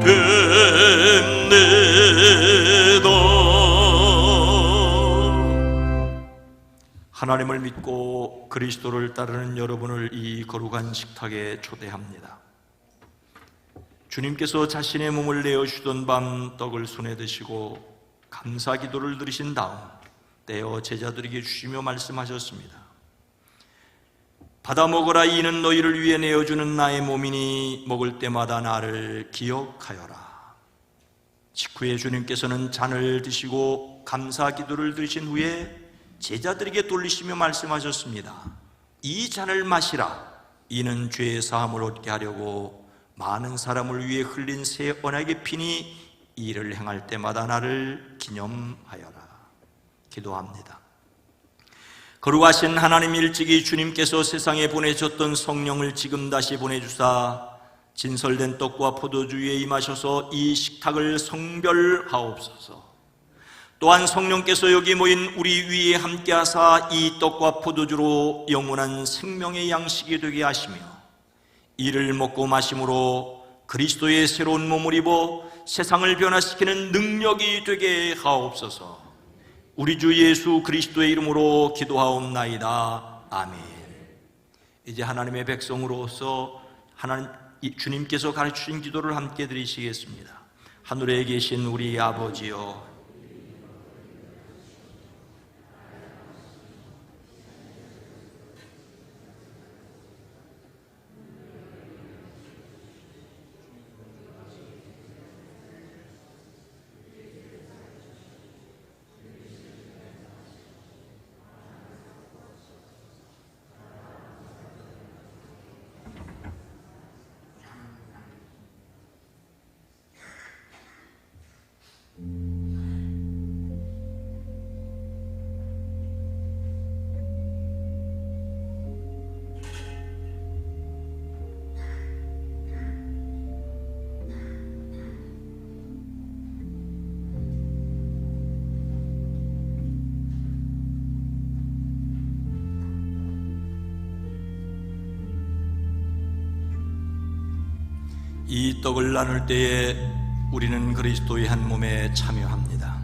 E: 됩니다.
D: 하나님을 믿고 그리스도를 따르는 여러분을 이 거룩한 식탁에 초대합니다. 주님께서 자신의 몸을 내어주던 밤 떡을 손에 드시고 감사 기도를 드리신 다음 떼어 제자들에게 주시며 말씀하셨습니다. 받아 먹으라. 이는 너희를 위해 내어주는 나의 몸이니 먹을 때마다 나를 기억하여라. 직후에 주님께서는 잔을 드시고 감사 기도를 드리신 후에 제자들에게 돌리시며 말씀하셨습니다. 이 잔을 마시라. 이는 죄의 사함을 얻게 하려고 많은 사람을 위해 흘린 새 언약의 피니 이를 행할 때마다 나를 기념하여라. 기도합니다. 거룩하신 하나님, 일찍이 주님께서 세상에 보내셨던 성령을 지금 다시 보내주사 진설된 떡과 포도주 위에 임하셔서 이 식탁을 성별하옵소서. 또한 성령께서 여기 모인 우리 위에 함께하사 이 떡과 포도주로 영원한 생명의 양식이 되게 하시며 이를 먹고 마심으로 그리스도의 새로운 몸을 입어 세상을 변화시키는 능력이 되게 하옵소서. 우리 주 예수 그리스도의 이름으로 기도하옵나이다. 아멘. 이제 하나님의 백성으로서 주님께서 가르치신 기도를 함께 드리시겠습니다. 하늘에 계신 우리 아버지여, 이 떡을 나눌 때에 우리는 그리스도의 한 몸에 참여합니다.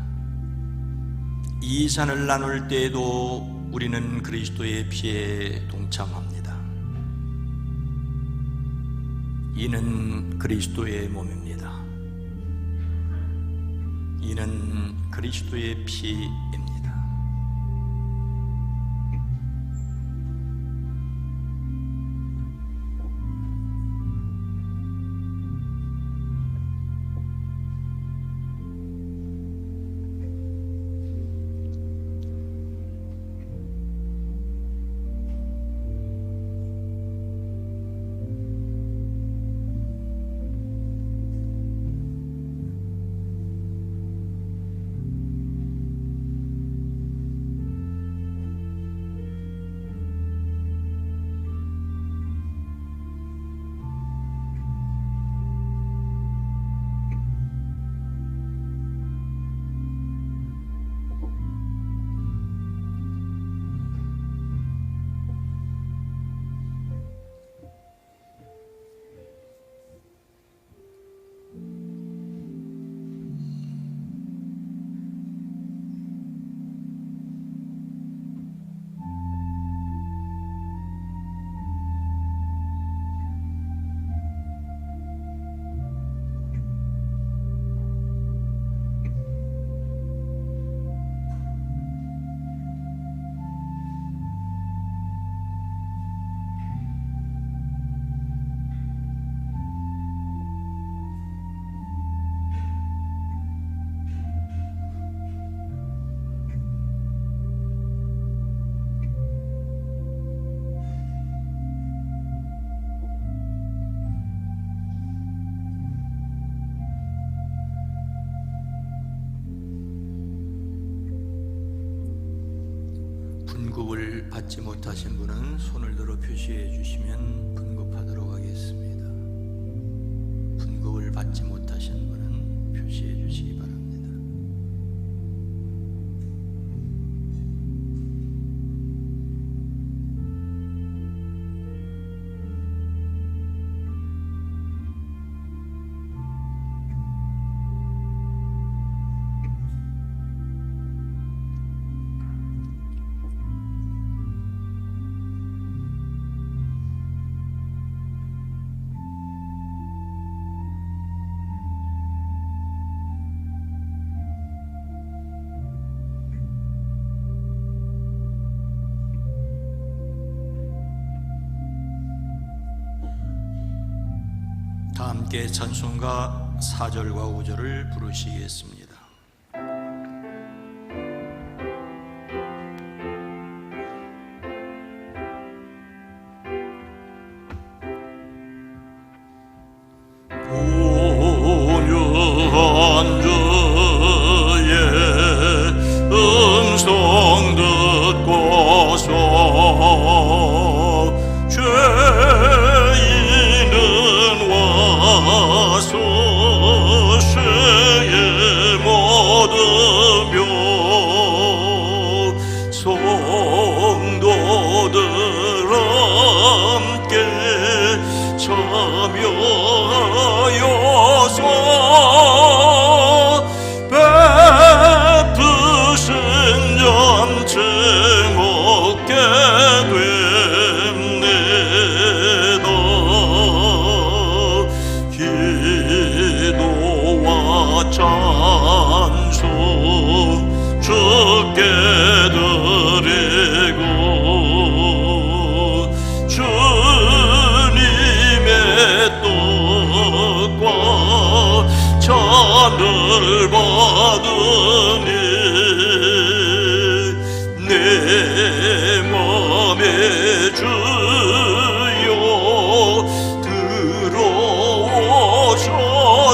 D: 이 잔을 나눌 때에도 우리는 그리스도의 피에 동참합니다. 이는 그리스도의 몸입니다. 이는 그리스도의 피입니다. 분급을 받지 못하신 분은 손을 들어 표시해 주시면 분급하도록 하겠습니다. 분급을 받지 못하신 분은 표시해 주시기 바랍니다. 다 함께 찬송가 4절과 5절을 부르시겠습니다.
E: 온유한 저의 음성 듣고서 죄인은 와서 죄의 모든 병 성도들 함께 참여하여서 베푸신 잔치 먹게 됩니다. 기도와 찬송 주께 드리고 주님의 뜻과 찬을 받으니 내 맘에 주여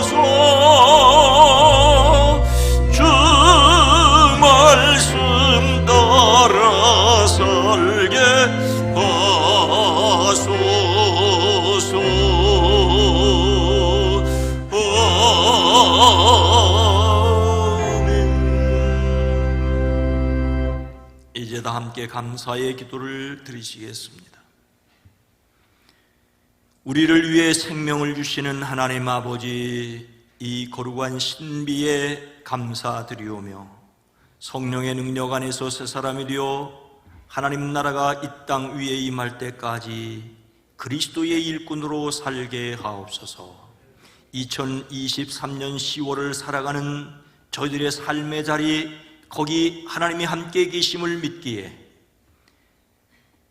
E: 들어오셔서 주 말씀 따라 살게 하소서.
D: 이제 다 함께 감사의 기도를 드리시겠습니다. 우리를 위해 생명을 주시는 하나님 아버지, 이 거룩한 신비에 감사드리오며 성령의 능력 안에서 새 사람이 되어 하나님 나라가 이 땅 위에 임할 때까지 그리스도의 일꾼으로 살게 하옵소서. 2023년 10월을 살아가는 저희들의 삶의 자리, 거기 하나님이 함께 계심을 믿기에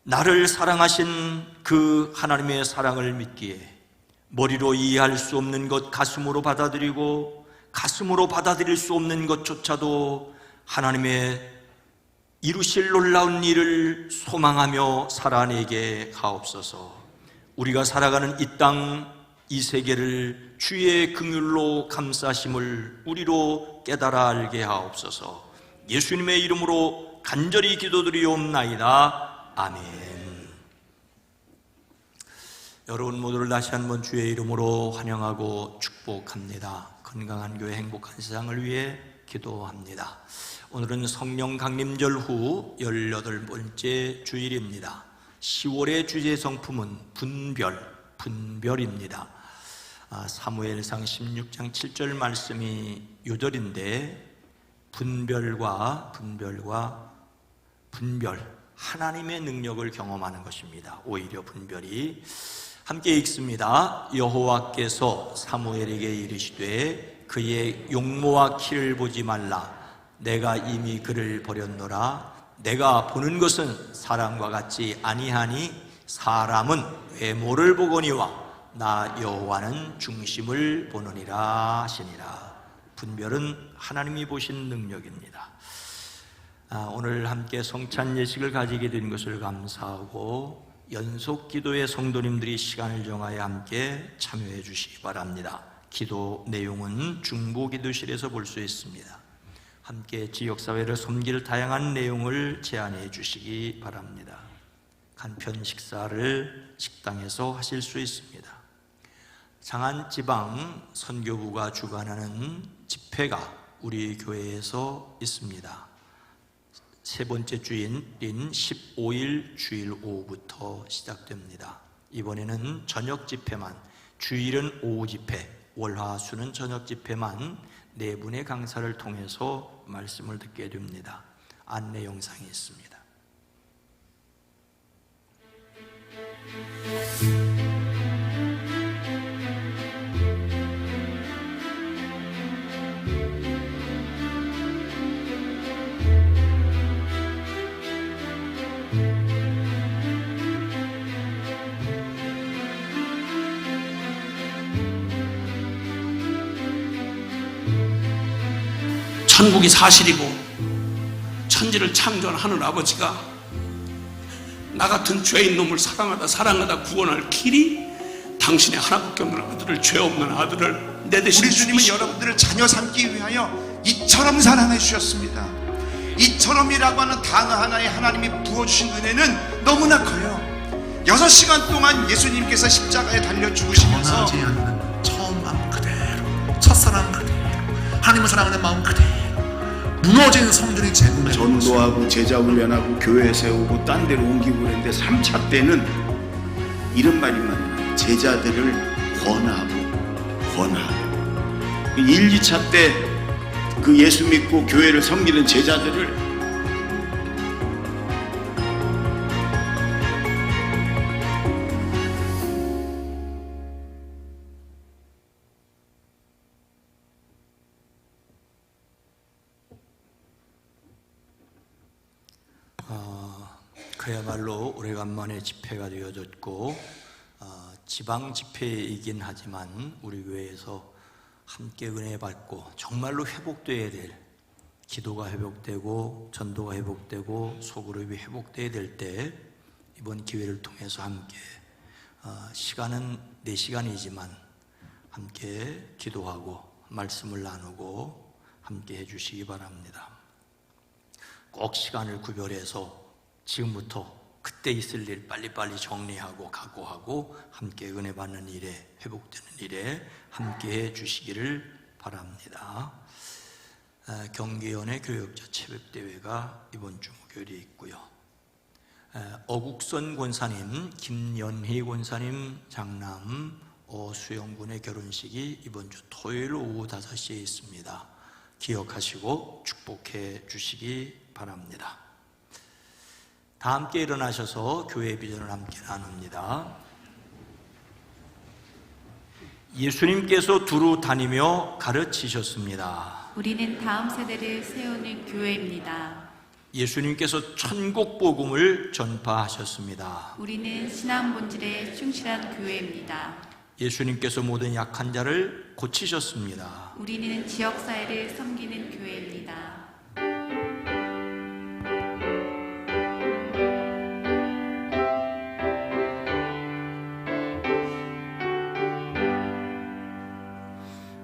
D: 나를 사랑하신 그 하나님의 사랑을 믿기에 머리로 이해할 수 없는 것 가슴으로 받아들이고 가슴으로 받아들일 수 없는 것조차도 하나님의 이루실 놀라운 일을 소망하며 살아내게 하옵소서. 우리가 살아가는 이 땅, 이 세계를 주의 긍휼로 감싸심을 우리로 깨달아 알게 하옵소서. 예수님의 이름으로 간절히 기도드리옵나이다. 아멘. 여러분 모두를 다시 한번 주의 이름으로 환영하고 축복합니다. 건강한 교회, 행복한 세상을 위해 기도합니다. 오늘은 성령 강림절 후 18번째 주일입니다. 10월의 주제 성품은 분별입니다. 사무엘상 16장 7절 말씀이 요절인데, 분별, 하나님의 능력을 경험하는 것입니다. 오히려 분별이. 함께 읽습니다. 여호와께서 사무엘에게 이르시되 그의 용모와 키를 보지 말라. 내가 이미 그를 버렸노라. 내가 보는 것은 사람과 같지 아니하니 사람은 외모를 보거니와 나 여호와는 중심을 보느니라 하시니라. 분별은 하나님이 보신 능력입니다. 오늘 함께 성찬 예식을 가지게 된 것을 감사하고 연속 기도의 성도님들이 시간을 정하여 함께 참여해 주시기 바랍니다. 기도 내용은 중보 기도실에서 볼 수 있습니다. 함께 지역사회를 섬길 다양한 내용을 제안해 주시기 바랍니다. 간편 식사를 식당에서 하실 수 있습니다. 장안지방 선교부가 주관하는 집회가 우리 교회에서 있습니다. 세 번째 주일인 15일 주일 오후부터 시작됩니다. 이번에는 저녁 집회만, 주일은 오후 집회, 월화수는 저녁 집회만 4분의 강사를 통해서 말씀을 듣게 됩니다. 안내 영상이 있습니다.
F: 천국이 사실이고 천지를 창조한 하늘 아버지가 나 같은 죄인 놈을 사랑하다 구원할 길이 당신의 하나밖에 없는 아들을, 죄 없는 아들을 내 대신
G: 우리 주님은
F: 죽이시고
G: 여러분들을 자녀 삼기 위하여 이처럼 사랑해 주셨습니다. 이처럼이라고 하는 단어 하나에 하나님이 부어주신 은혜는 너무나 커요. 6시간 동안 예수님께서 십자가에 달려 죽으시면서
H: 변하지 않는 처음 마음 그대로, 첫사랑 그대로, 하나님을 사랑하는 마음 그대로, 무너진 성전이 재건되는
I: 전도하고 제자 훈련하고 교회 세우고 딴 데로 옮기고 그랬는데 3차 때는 이런 말이 많아요. 제자들을 권하고 1, 2차 때 그 예수 믿고 교회를 섬기는 제자들을
D: 그야말로 오래간만에 집회가 되어졌고 지방 집회이긴 하지만 우리 교회에서 함께 은혜 받고 정말로 회복되어야 될, 기도가 회복되고 전도가 회복되고 소그룹이 회복되어야 될 때 이번 기회를 통해서 함께 시간은 4시간이지만 함께 기도하고 말씀을 나누고 함께 해주시기 바랍니다. 꼭 시간을 구별해서 지금부터 그때 있을 일 빨리빨리 정리하고 각오하고 함께 은혜 받는 일에, 회복되는 일에 함께 해 주시기를 바랍니다. 경기연의 교역자 체백대회가 이번 주 목요일에 있고요. 어국선 권사님, 김연희 권사님 장남 오수영 군의 결혼식이 이번 주 토요일 오후 5시에 있습니다. 기억하시고 축복해 주시기 바랍니다. 다 함께 일어나셔서 교회 비전을 함께 나눕니다. 예수님께서 두루 다니며 가르치셨습니다.
B: 우리는 다음 세대를 세우는 교회입니다.
D: 예수님께서 천국 복음을 전파하셨습니다.
B: 우리는 신앙 본질에 충실한 교회입니다.
D: 예수님께서 모든 약한 자를 고치셨습니다.
B: 우리는 지역사회를 섬기는 교회입니다.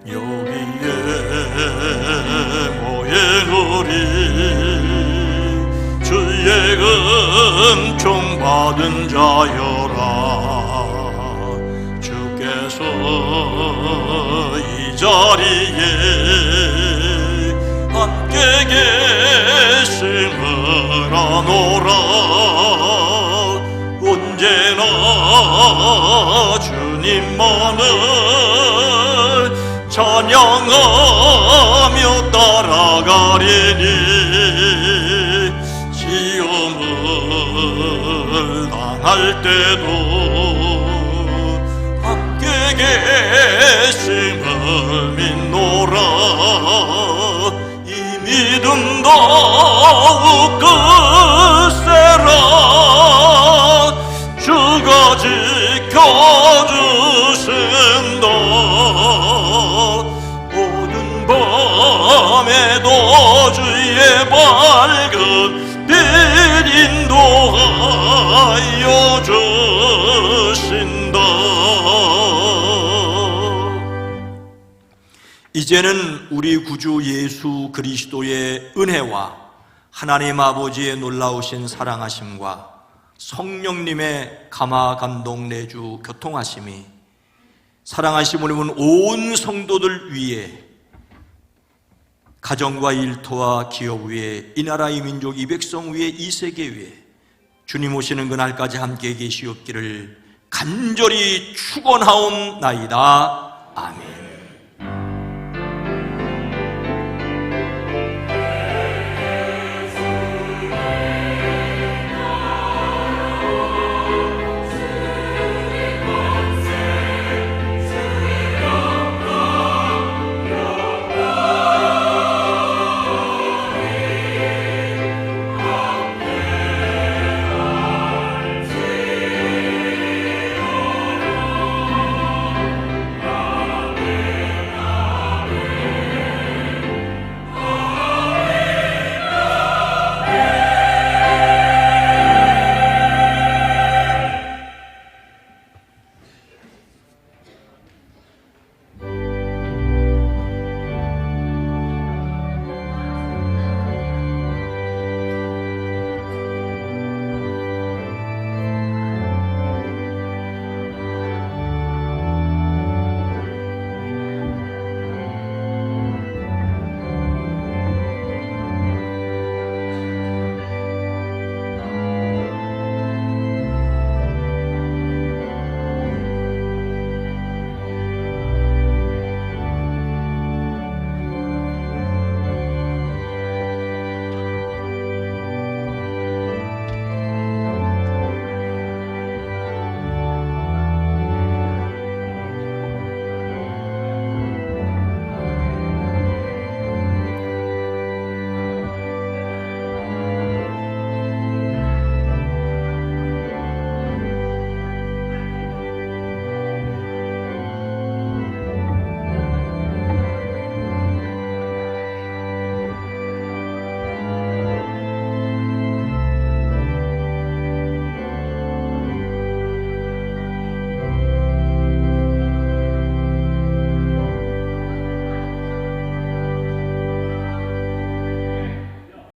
E: 여기에 모인 우리 주의 은총 받은 자여라. 주께서 이 자리에 함께 계심을 아노라. 언제나 주님만을 찬양하며 따라가리니 시험을 당할 때도 함께 계심을 믿노라. 이 믿음 더욱 굳세라. 주가 지켜주신다. 오는 밤에도 주의 밝은 빛 인도하여 주신다.
D: 이제는 우리 구주 예수 그리스도의 은혜와 하나님 아버지의 놀라우신 사랑하심과 성령님의 감화 감동 내주 교통하심이 사랑하심 우리는 온 성도들 위에 가정과 일터와 기업 위에 이 나라 이 민족 이 백성 위에 이 세계 위에 주님 오시는 그날까지 함께 계시옵기를 간절히 축원하옵나이다.